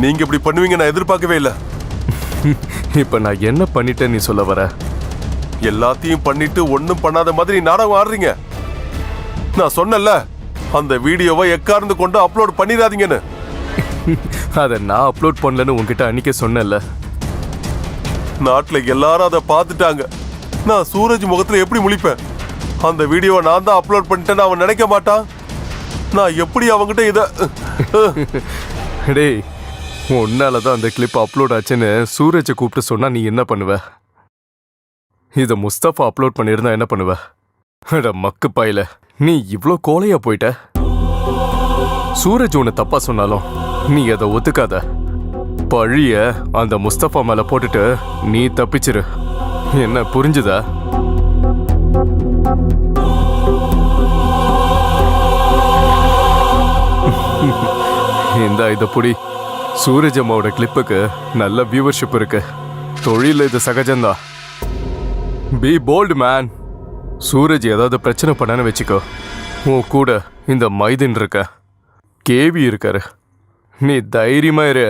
நீங்க இப்படி பண்ணுவீங்க நான் எதிர்பார்க்கவே இல்லை. இப்போ நான் என்ன பண்ணிட்டேன்னு நீ சொல்ல வர? எல்லாத்தையும் பண்ணிட்டு ஒன்றும் பண்ணாத மாதிரி நாடகம் ஆடுறீங்க. நான் சொன்னல அந்த வீடியோவை எக்கார்ந்து கொண்டு அப்லோட் பண்ணிடாதீங்கன்னு. அதை நான் அப்லோட் பண்ணலன்னு உன்கிட்ட அன்னைக்கே சொன்னேன்ல. நாட்டில் எல்லாரும் அதை பார்த்துட்டாங்க. நான் சூரஜ் முகத்தில் எப்படி முழிப்பேன்? அந்த வீடியோவை நான் தான் அப்லோட் பண்ணிட்டேன்னு அவன் நினைக்க மாட்டான். நான் எப்படி அவங்ககிட்ட இதை டேய், உன்னால தான் அந்த கிளிப் அப்லோட் ஆச்சுன்னு சூரஜை கூப்பிட்டு சொன்னா நீ என்ன பண்ணுவ? இதை முஸ்தபா அப்லோட் பண்ணியிருந்தா என்ன பண்ணுவ? அட மக்கு பாயில, நீ இவ்வளோ கோலையா போயிட்ட. சூரஜ் உன்னை தப்பா சொன்னாலும் நீ அதை ஒத்துக்காத. பழிய அந்த முஸ்தபா மேல போட்டுட்டு நீ தப்பிச்சிரு. என்ன புரிஞ்சுதா? இந்த இத புடி. சூரஜ் அம்மாவோட கிளிப்புக்கு நல்ல வியூவர்ஷிப் இருக்கு. தொழில் இது சகஜம்தான். Be bold man. சூரஜ் ஏதாவது பிரச்சனை பண்ணான்னு வச்சுக்கோ, உன் கூட இந்த மைதின் இருக்க, கேவி இருக்காரு. நீ தைரியமா இரு.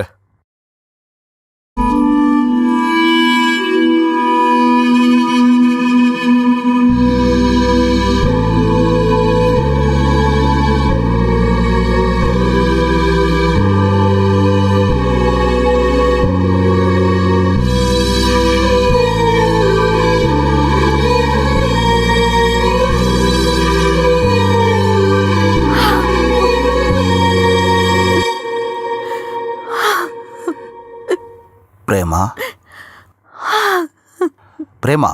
பிரேமா, பிரேமா,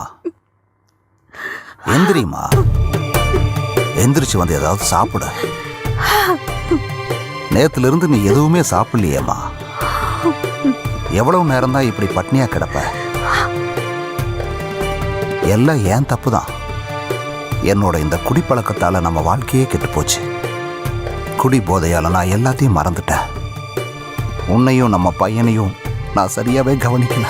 எந்திரிமா. எந்திரிச்சு வந்து ஏதாவது சாப்பிட. நேத்துல இருந்து நீ எதுவுமே சாப்பிடலையேம்மா. எவ்வளவு நேரம் தான் இப்படி பட்னியா கிடப்ப? எல்லாம் ஏன் தப்பு தான். என்னோட இந்த குடிப்பழக்கத்தால நம்ம வாழ்க்கையே கெட்டு போச்சு. குடி போதையால நான் எல்லாத்தையும் மறந்துட்டேன். உன்னையும் நம்ம பையனையும் நான் சரியாவே கவனிக்கல.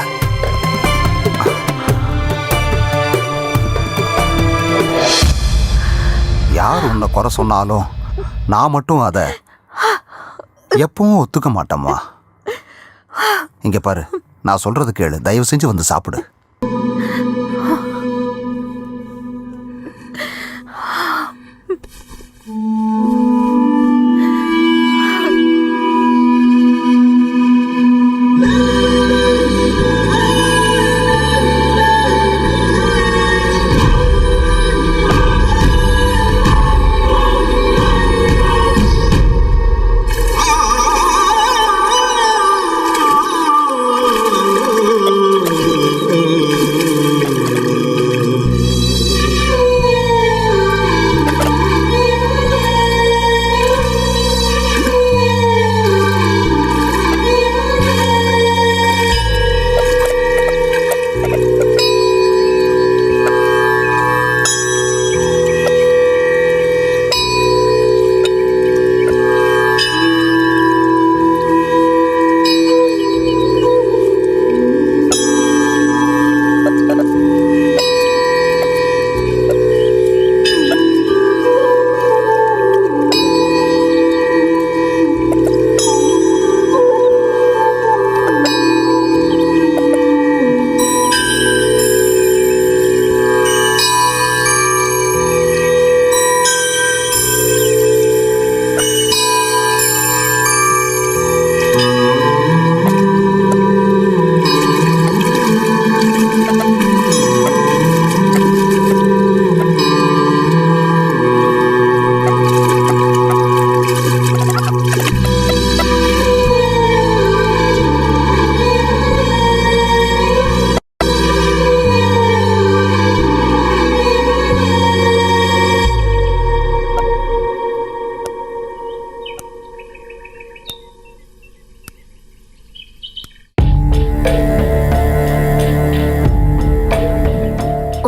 யார் உன்னை குறை சொன்னாலும் நான் மட்டும் அதை எப்பவும் ஒத்துக்க மாட்டேம்மா. இங்க பாரு, நான் சொல்றது கேளு. தயவு செஞ்சு வந்து சாப்பிடு.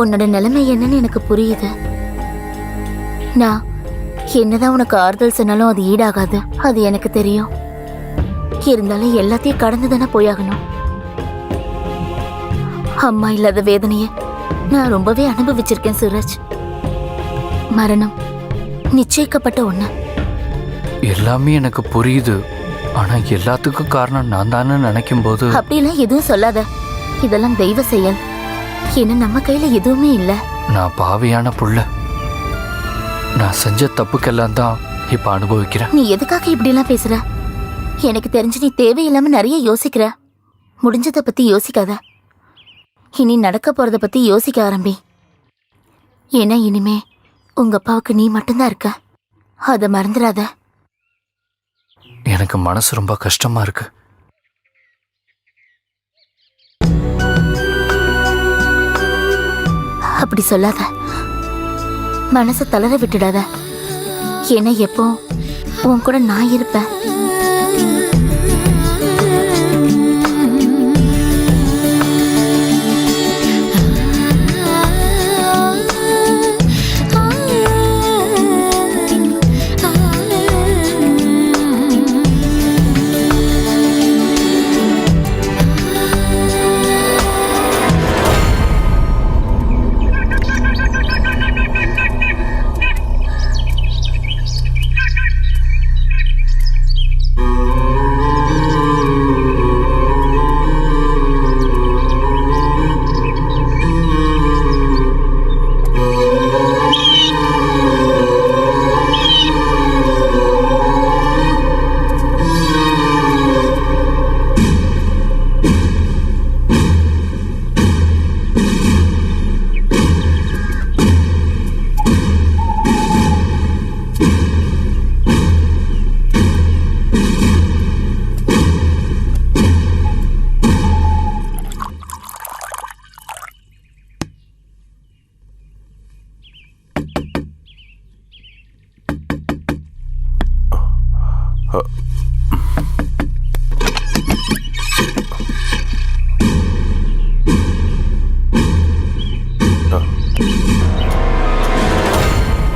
உன்னோட நிலைமை என்னன்னு எனக்கு புரியுது. நான் என்னதான் உனக்கு ஆறுதல் சொன்னாலும் அது ஈடாகாது, அது எனக்கு தெரியும். இருந்தாலும் எல்லாத்தையும் கடந்து தானே போயாகணும். அம்மா இல்லாத வேதனைய நான் ரொம்பவே அனுபவிச்சிருக்கேன் சூரஜ். மரணம் நிச்சயிக்கப்பட்ட ஒண்ணு. எல்லாமே எனக்கு புரியுது. ஆனா எல்லாத்துக்கும் காரணம் நான் தானே நினைக்கும் போது அப்படிலாம் எதுவும் சொல்லாத. இதெல்லாம் தெய்வ செயல். ஏன்னா நம்ம கையில எதுவுமே இல்ல. நான் பாவியான புள்ள. நான் செஞ்ச தப்புக்கெல்லாம் தான் இப்ப அனுபவிக்கிறேன். நீ எதுக்காக இப்படி எல்லாம் பேசுற? எனக்கு தெரிஞ்சு நீ தேவையில்லாம நிறைய யோசிக்கிற. முடிஞ்சதை பத்தி யோசிக்காத. இனி நடக்க போறத பத்தி யோசிக்க ஆரம்பி. ஏன்னா இனிமே உங்க அப்பாவுக்கு நீ மட்டும்தான் இருக்க. அதை மறந்துடாத. எனக்கு மனசு ரொம்ப கஷ்டமா இருக்கு. அப்படி சொல்லாத. மனசை தளர விட்டுடாத. ஏன்னா எப்போ உன் கூட நான் இருப்பேன்.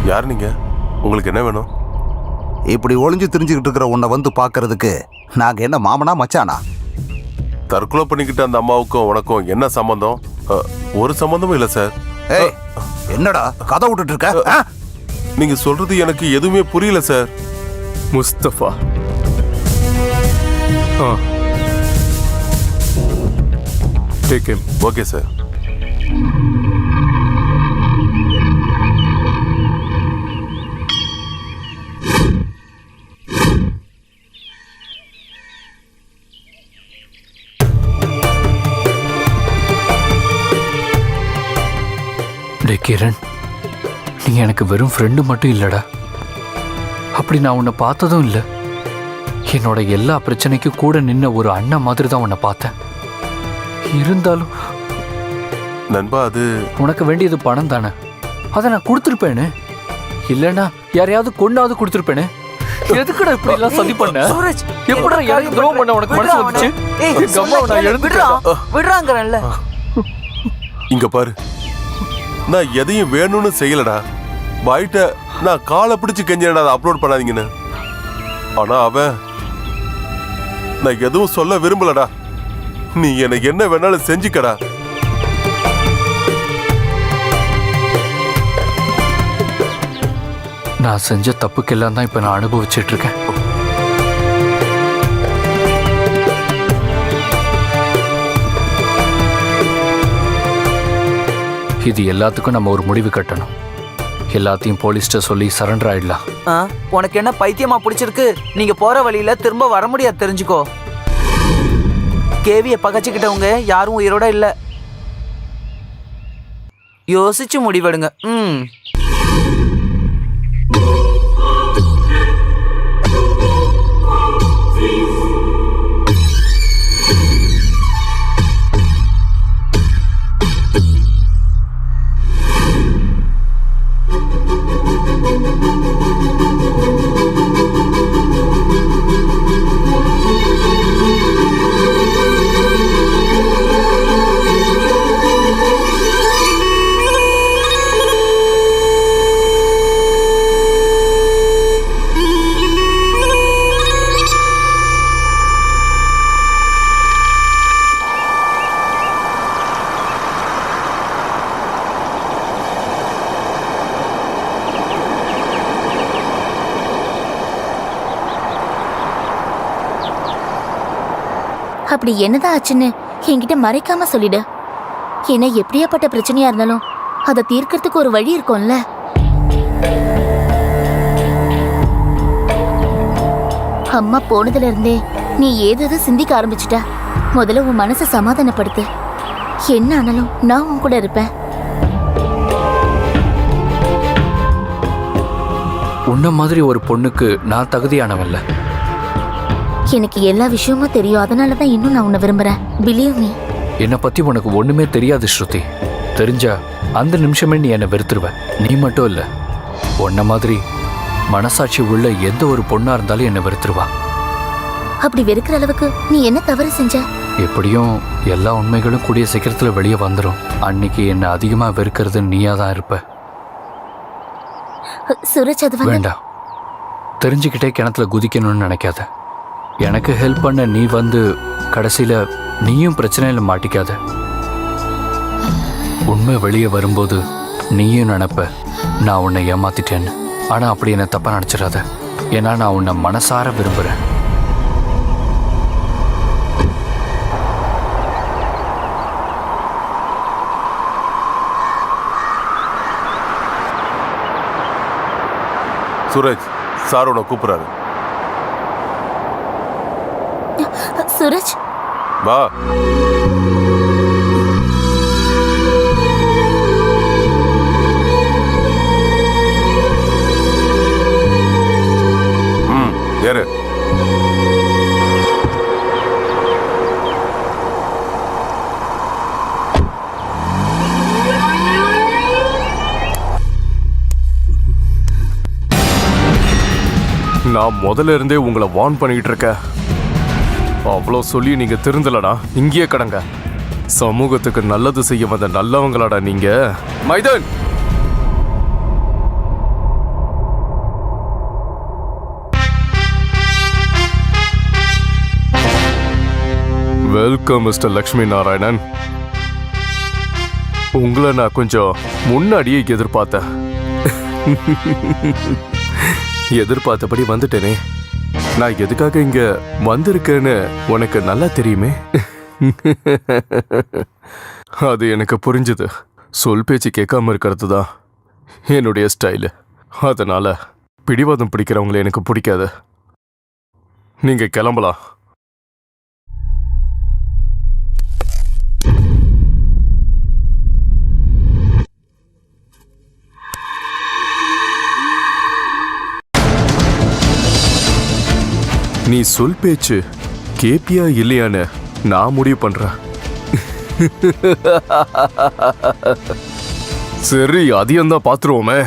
யார் நீங்க? உங்களுக்கு என்ன வேணும்? இப்படி ஒளிஞ்சு திரிஞ்சுக்கிட்டு இருக்கிற உன்னை வந்து பார்க்கறதுக்கு நாங்க என்ன மாமனா மச்சானா? தற்கொலை பண்ணிக்கிட்ட அந்த அம்மாவுக்கும் உனக்கும் என்ன சம்பந்தம்? ஒரு சம்பந்தமும் இல்லை சார். ஏய், என்னடா கதை விட்டுட்டு இருக்க? நீங்க சொல்றது எனக்கு எதுவுமே புரியல சார். Mustafa. Take him. Okay sir. டே கிரண், நீ எனக்கு வெறும் ஃப்ரெண்டு மட்டும் இல்லடா. அப்படி நான் உன்னை பார்த்ததும் இல்லை. என்னோட எல்லா பிரச்சனைக்கும் கூட நின்ன ஒரு அண்ணன் மாதிரி தான் உன்னை பார்த்தேன். இருந்தாலும் நண்பா, அது உனக்கு வேண்டியது பணம் தானே. அதை நான் கொடுத்துருப்பேனே. இல்லைன்னா யாரையாவது கொண்டாவது கொடுத்துருப்பேனே. எதுக்குடா இப்படி எல்லாம் சதி பண்ண? எப்படா எனக்கு துரோகம் பண்ண உனக்கு மனசு வந்துச்சு? எங்க அம்மாவை நான் விடுறாங்கல்ல. இங்க பாரு, நான் எதையும் வேணும்னு செய்யலடா. பாய்ட்ட நான் காலை பிடிச்சு கெஞ்சேடா அதை அப்லோட் பண்ணாதீங்கன்னு. ஆனா அவன், நான் எதுவும் சொல்ல விரும்பலடா. நீ எனக்கு என்ன வேணாலும் செஞ்சுக்கடா. நான் செஞ்ச தப்புக்கெல்லாம் தான் இப்ப நான் அனுபவிச்சுட்டு இருக்கேன். இது எல்லாத்துக்கும் நம்ம ஒரு முடிவு கட்டணும். எல்லாத்தையும் போலீஸ்ட சொல்லி சரண்டர் ஆயிடலாம். உனக்கு என்ன பைத்தியமா பிடிச்சிருக்கு? நீங்க போற வழியில திரும்ப வர முடியாது, தெரிஞ்சுக்கோ. கேவிய பகச்சுக்கிட்டவங்க யாரும் உயிரோட இல்ல. யோசிச்சு முடிவெடுங்க. அப்படி என்னதான் ஆச்சுன்னு என்கிட்ட மறைக்காம சொல்லிடு. ஏன்னா எப்படியாப்பட்ட பிரச்சனையா இருந்தாலும் அதை தீர்க்கறதுக்கு ஒரு வழி இருக்கும்ல. அம்மா போனதுல இருந்தே நீ ஏதாவது சிந்திக்க ஆரம்பிச்சுட்ட. முதல்ல உன் மனசை சமாதானப்படுத்து. என்ன ஆனாலும் நான் உன் கூட இருப்பேன். உன்ன மாதிரி ஒரு பொண்ணுக்கு நான் தகுதியானவல்ல. எனக்கு எல்லா விஷயமும் தெரியும். அதனாலதான் இன்னும் நான் உன்னை விரும்புறேன். Believe me. என்னை பத்தி உனக்கு ஒண்ணுமே தெரியாது ஸ்ருதி. தெரிஞ்சா அந்த நிமிஷமே நீ என்னை வெறுத்துருவ. நீ மட்டும் இல்ல, உன்ன மாதிரி மனசாட்சி உள்ள எந்த ஒரு பொண்ணா இருந்தாலும் என்னை வெறுத்துருவா. அப்படி வெறுக்கிற அளவுக்கு நீ என்ன தவறு செஞ்ச? எப்படியும் எல்லா உண்மைகளும் கூடிய சீக்கிரத்துல வெளியே வந்துடும். அன்னைக்கு என்னை அதிகமா வெறுக்கிறது நீயா தான் இருப்ப. சூரஜ், அது வேண்டாம். தெரிஞ்சுக்கிட்டே கிணத்துல குதிக்கணும்னு நினைக்காத. எனக்கு ஹெல்ப் பண்ண நீ வந்து கடைசியில நீயும் பிரச்சனையில மாட்டிக்காத. உண்மை வெளியே வரும்போது நீயும் நினைப்ப நான் உன்னை ஏமாத்திட்டேன்னு. ஆனா அப்படி என்ன தப்பா நினைச்சிடாத. ஏன்னா நான் உன்னை மனசார விரும்புறேன். சூரஜ், சார் உன்னை கூப்பிடுறாரு. சூரஜ், வா. ஏறு. நான் முதல்ல இருந்தே உங்களை வார்ன் பண்ணிட்டு இருக்கேன். அவ்வளோ சொல்லி நீங்க திருந்தலடா. இங்கேயே கடங்க. சமூகத்துக்கு நல்லது செய்ய வந்த நல்லவங்களாடா நீங்க. மைதன், வெல்கம் மிஸ்டர் லக்ஷ்மி நாராயணன். உங்களை நான் கொஞ்சம் முன்னாடியே எதிர்பார்த்தேன். எதிர்பார்த்தபடி வந்துட்டேனே. நான் எதுக்காக இங்க வந்திருக்கேன்னு உனக்கு நல்லா தெரியுமே. அது எனக்கு புரிஞ்சுது. சொல் பேச்சு கேட்காம இருக்கிறது தான் என்னுடைய ஸ்டைலு. அதனால பிடிவாதம் பிடிக்கிறவங்களை எனக்கு பிடிக்காது. நீங்க கிளம்பலாம். நீ சொல் பேச்சு கேப்பியா இல்லையான்னு நான் முடிவு பண்றேன். சரி, அதையும் தான் பாத்துருவோமே.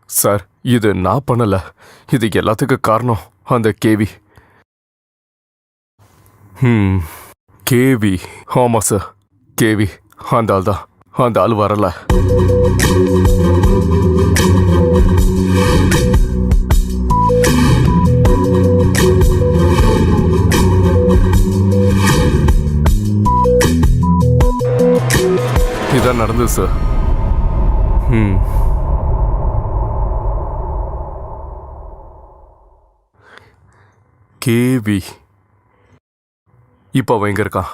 சார், இது நான் பண்ணல. இது எல்லாத்துக்கும் காரணம் அந்த கேவி. கேவி. ஆமா சார், கேவி. அந்த ஆள் தான். அந்த ஆள் வரல. இதான் நடந்தது சார். கேவி இப்போ அவன் எங்க இருக்கான்?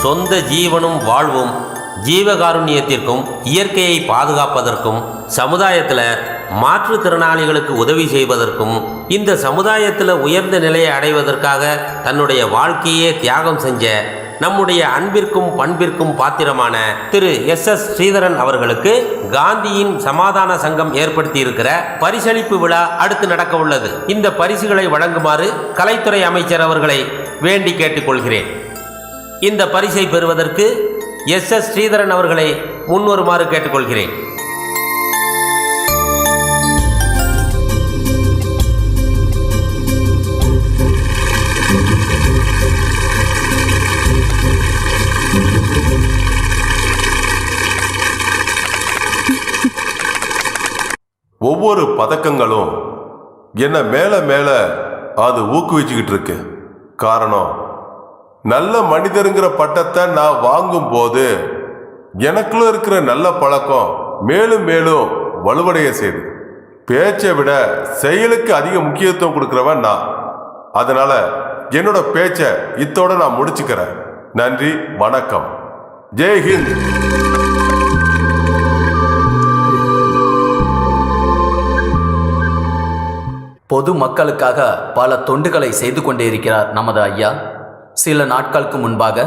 சொந்த ஜீவனும் வாழ்வும் ஜீவகாருண்யத்திற்கும் இயற்கையை பாதுகாப்பதற்கும் சமுதாயத்தில் மாற்றுத்திறனாளிகளுக்கு உதவி செய்வதற்கும் இந்த சமுதாயத்தில் உயர்ந்த நிலையை அடைவதற்காக தன்னுடைய வாழ்க்கையே தியாகம் செஞ்ச நம்முடைய அன்பிற்கும் பண்பிற்கும் பாத்திரமான திரு SS ஸ்ரீதரன் அவர்களுக்கு காந்தியின் சமாதான சங்கம் ஏற்படுத்தி இருக்கிற பரிசளிப்பு விழா அடுத்து நடக்க உள்ளது. இந்த பரிசுகளை வழங்குமாறு கலைத்துறை அமைச்சர் அவர்களை வேண்டி கேட்டுக்கொள்கிறேன். இந்த பரிசை பெறுவதற்கு SS ஸ்ரீதரன் அவர்களை முன்வருமாறு கேட்டுக்கொள்கிறேன். ஒவ்வொரு பதக்கங்களும் என்ன மேல மேல அது ஊக்குவிச்சுக்கிட்டு இருக்கு. காரணம், நல்ல மனிதருங்கிற பட்டத்தை நான் வாங்கும் போது எனக்குள்ள இருக்கிற நல்ல பழக்கம் மேலும் மேலும் வலுவடைய செய்யுது. பேச்சை விட செயலுக்கு அதிக முக்கியத்துவம் கொடுக்கிறவன் நான். அதனால என்னோட பேச்சை இத்தோட நான் முடிச்சுக்கிறேன். நன்றி, வணக்கம், ஜெய் ஹிந்த். பொது மக்களுக்காக பல தொண்டுகளை செய்து கொண்டே இருக்கிறார் நமது ஐயா. சில நாட்களுக்கு முன்பாக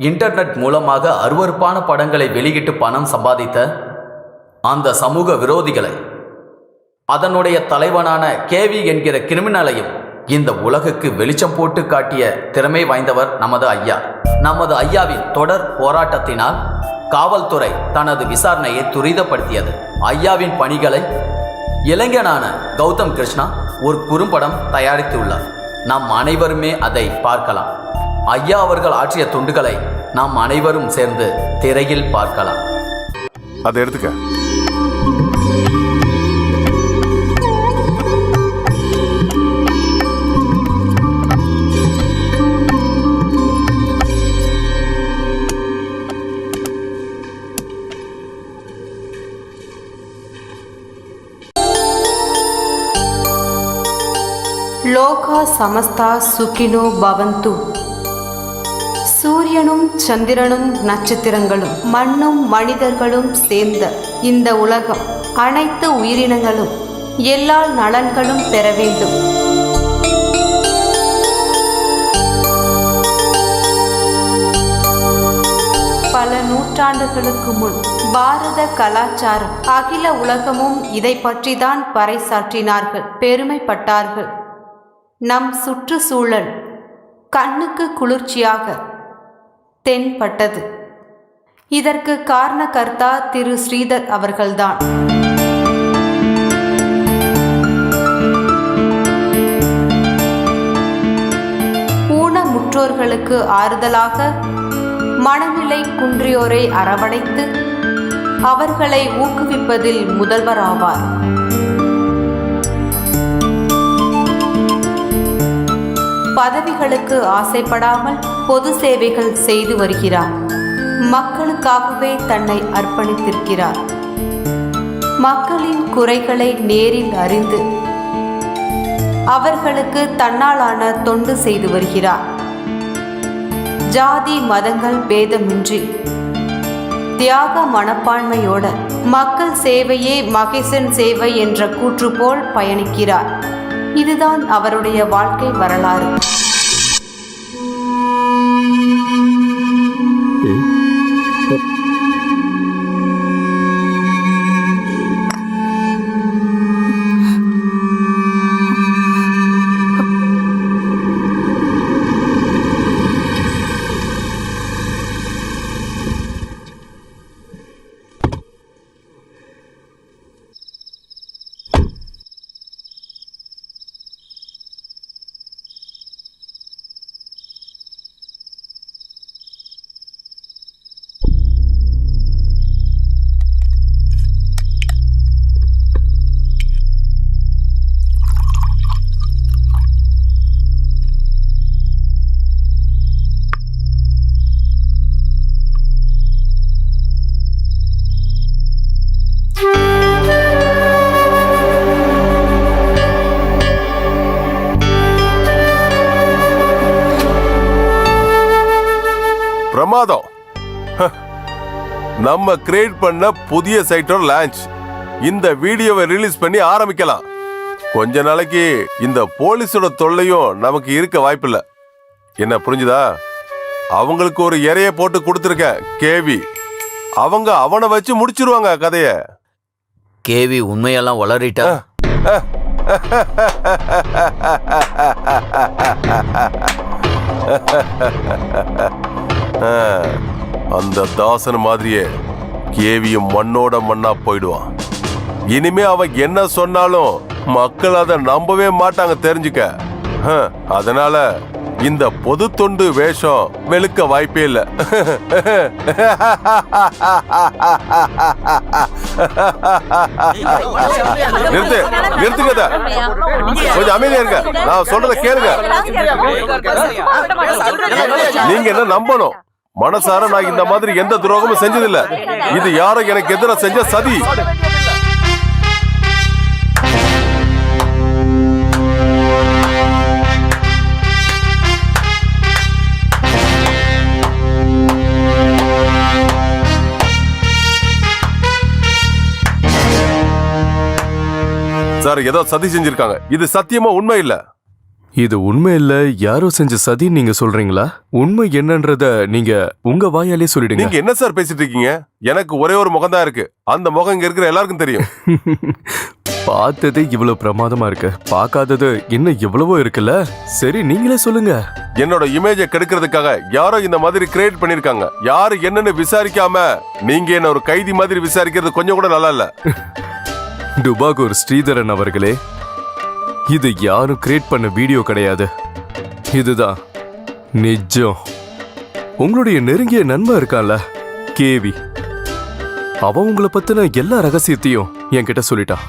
இன்டர்நெட் மூலமாக அருவருப்பான படங்களை வெளியிட்டு பணம் சம்பாதித்த அந்த சமூக விரோதிகளை, அதனுடைய தலைவனான கேவி என்கிற கிரிமினலையும் இந்த உலகுக்கு வெளிச்சம் போட்டு காட்டிய திறமை வாய்ந்தவர் நமது ஐயா. நமது ஐயாவின் தொடர் போராட்டத்தினால் காவல்துறை தனது விசாரணையை துரிதப்படுத்தியது. ஐயாவின் பணிகளை இளைஞனான கௌதம் கிருஷ்ணா ஒரு குறும்படம் தயாரித்துள்ளார். நாம் அனைவருமே அதை பார்க்கலாம். ஐயா அவர்கள் ஆற்றிய தொண்டுகளை நாம் அனைவரும் சேர்ந்து திரையில் பார்க்கலாம். அதை எடுத்துக்க. லோகா சமஸ்தா சுகினோ பவந்து. சூரியனும் சந்திரனும் நட்சத்திரங்களும் மண்ணும் மனிதர்களும் சேர்ந்த இந்த உலகம் அனைத்து உயிரினங்களும் எல்லா நலன்களும் பெற வேண்டும். பல நூற்றாண்டுகளுக்கு முன் பாரத கலாச்சாரம் அகில உலகமும் இதை பற்றிதான் பறைசாற்றினார்கள், பெருமைப்பட்டார்கள். நம் சுற்றுச்சூழல் கண்ணுக்கு குளிர்ச்சியாக தென்பட்டது. இதற்கு காரணகர்த்தா திரு ஸ்ரீதர் அவர்கள்தான். ஊனமுற்றோர்களுக்கு ஆறுதலாக, மனநிலை குன்றியோரை அரவணைத்து அவர்களை ஊக்குவிப்பதில் முதல்வராவார். பதவிகளுக்கு ஆசைப்படாமல் பொது சேவைகள் செய்து வருகிறார். மக்களுக்காகவே தன்னை அர்ப்பணித்திருக்கிறார். மக்களின் குறைகளை நேரில் அறிந்து அவர்களுக்கு தன்னாலான தொண்டு செய்து வருகிறார். ஜாதி மதங்கள் பேதமின்றி தியாக மனப்பான்மையோட மக்கள் சேவையே மகேசன் சேவை என்ற கூற்று போல் பயணிக்கிறார். இதுதான் அவருடைய வாழ்க்கை வரலாறு. பிரமாதம். நம்ம கிரியேட் பண்ண புதிய சைட்டோட லான்ச். இந்த வீடியோவை ரிலீஸ் பண்ணி ஆரம்பிக்கலாம். கொஞ்ச நாளைக்கு இந்த போலீஸோட தொல்லையும் நமக்கு இருக்க வாய்ப்பில்லை. என்ன புரிஞ்சுதா? அவங்களுக்கு ஒரு இறைய போட்டு கொடுத்துருக்கேன், கேவி. அவங்க அவனை வச்சு முடிச்சிருவாங்க கதைய. கேவி உண்மையெல்லாம் வளரிட்டா அந்த தாசன் மாதிரியே கேவியும் மண்ணோட மண்ணா போயிடுவான். இனிமே அவன் என்ன சொன்னாலும் மக்கள் அதை நம்பவே மாட்டாங்க, தெரிஞ்சுக்க. அதனால இந்த பொது தொண்டு வேஷம் வெளுக்க வாய்ப்பே இல்லை. நிறுத்துங்க, கொஞ்சம் அமைதியா இருங்க. நான் சொல்றத கேளுங்க. நீங்க என்ன நம்பணும். மனசார நான் இந்த மாதிரி எந்த துரோகமும் செஞ்சதில்ல. இது யாரோ எனக்கு எதிராக செஞ்ச சதி. சார், ஏதோ சதி செஞ்சிருக்காங்க. இது சத்தியமா உண்மை இல்ல. இது உண்மை இல்ல, யாரோ செஞ்ச சதி நீங்க சொல்றீங்களா? உண்மை என்னன்றத நீங்க உங்க வாயாலே சொல்லிடுங்க. நீங்க என்ன சார் பேசிட்டு இருக்கீங்க? எனக்கு ஒரே ஒரு முகம் தான் இருக்கு. அந்த முகம் இங்க இருக்கிற எல்லாருக்கும் தெரியும். பார்த்தது இவ்வளவு பிரமாதமா இருக்கு, பார்க்காதது இன்னும் எவ்வளவோ இருக்குல்ல. சரி, நீங்களே சொல்லுங்க. என்னோட இமேஜை கெடுக்கிறதுக்காக யாரோ இந்த மாதிரி கிரியேட் பண்ணிருக்காங்க. யாரு என்னன்னு விசாரிக்காம நீங்க என்ன ஒரு கைதி மாதிரி விசாரிக்கிறது கொஞ்சம் கூட நல்லா இல்ல. டுபாகூர் ஸ்ரீதரன் அவர்களே, இது யாரும் கிரியேட் பண்ண வீடியோ கிடையாது. இதுதான் நிஜம். உங்களுடைய நெருங்கிய நண்பன் இருக்கான்ல, கேவி, அவன் உங்களை பத்தின எல்லா ரகசியத்தையும் என்கிட்ட சொல்லிட்டான்.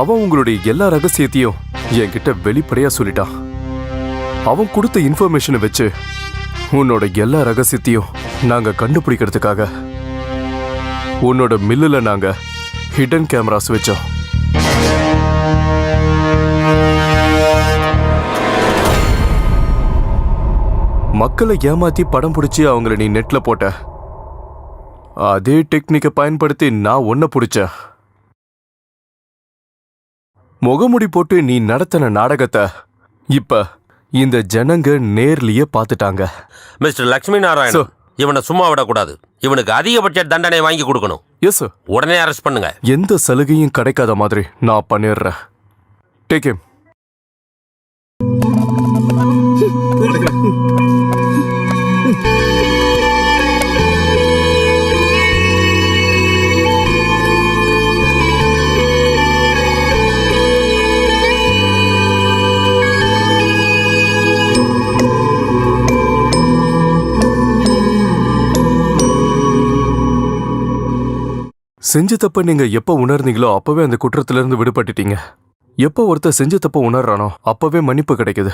அவன் உங்களுடைய எல்லா ரகசியத்தையும் என்கிட்ட வெளிப்படையா சொல்லிட்டான். அவன் கொடுத்த இன்ஃபர்மேஷனை வச்சு உன்னோட எல்லா ரகசியத்தையும் நாங்க கண்டுபிடிக்கிறதுக்காக உன்னோட மில்லுல நாங்க ஹிடன் கேமராஸ் வச்சோம். மக்களை ஏமாத்தி படம் பிடிச்சி அவங்கள நீ நெட்ல போட்ட. அதே டெக்னிக்கை பயன்படுத்தி நான் ஒன்ன பிடிச்சேன். முகமுடி போட்டு நீ நடத்தின நாடகத்தை இப்ப இந்த ஜனங்க நேர்லயே பார்த்துட்டாங்க. மிஸ்டர் லட்சுமி நாராயணன், இவனை சும்மா விடக்கூடாது. இவனுக்கு அதிகபட்ச தண்டனை வாங்கி கொடுக்கணும். Yes sir. உடனே அரெஸ்ட் பண்ணுங்க. எந்த சலுகையும் கிடைக்காத மாதிரி நான் பண்ணிடுறேன். Take him. செஞ்ச தப்ப நீங்க எப்ப உணர்ந்தீங்களோ அப்பவே அந்த குற்றத்திலிருந்து விடுபட்டுட்டீங்க. எப்ப ஒருத்தர் செஞ்ச தப்ப உணர்றானோ அப்பவே மன்னிப்பு கிடைக்குது.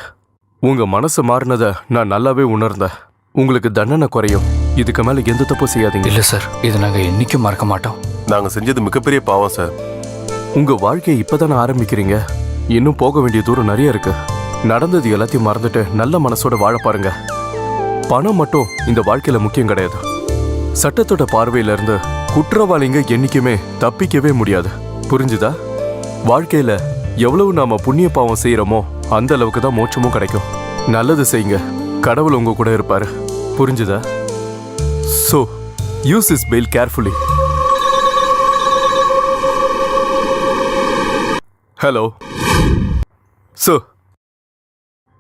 உங்க மனசு மாறினத நான் நல்லாவே உணர்ந்தேன். உங்களுக்கு தண்டனை குறையும். இதுக்கு மேல எந்த தப்பும் செய்யாதீங்க. இல்ல சார், இது நாங்க என்னைக்கும் மறக்க மாட்டோம். நாங்க செஞ்சது மிகப்பெரிய பாவம் சார். உங்க வாழ்க்கையை இப்பதானே ஆரம்பிக்கிறீங்க. இன்னும் போக வேண்டிய தூரம் நிறைய இருக்கு. நடந்தது எல்லாத்தையும் மறந்துட்டு நல்ல மனசோட வாழ பாருங்க. பணம் மட்டும் இந்த வாழ்க்கையில முக்கியம் கிடையாது. சட்டத்தோட பார்வையில இருந்து குற்றவாளிங்க என்னைக்குமே தப்பிக்கவே முடியாது. புரிஞ்சுதா? வாழ்க்கையில எவ்வளவு நாம புண்ணிய பாவம் செய்யறோமோ அந்த அளவுக்கு தான் மோட்சமும் கிடைக்கும். நல்லது செய்யுங்க, கடவுள் உங்க கூட இருப்பாரு. புரிஞ்சுதா? So use is bail carefully. Hello sir,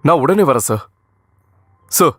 நான் உடனே வரேன் சார். சார்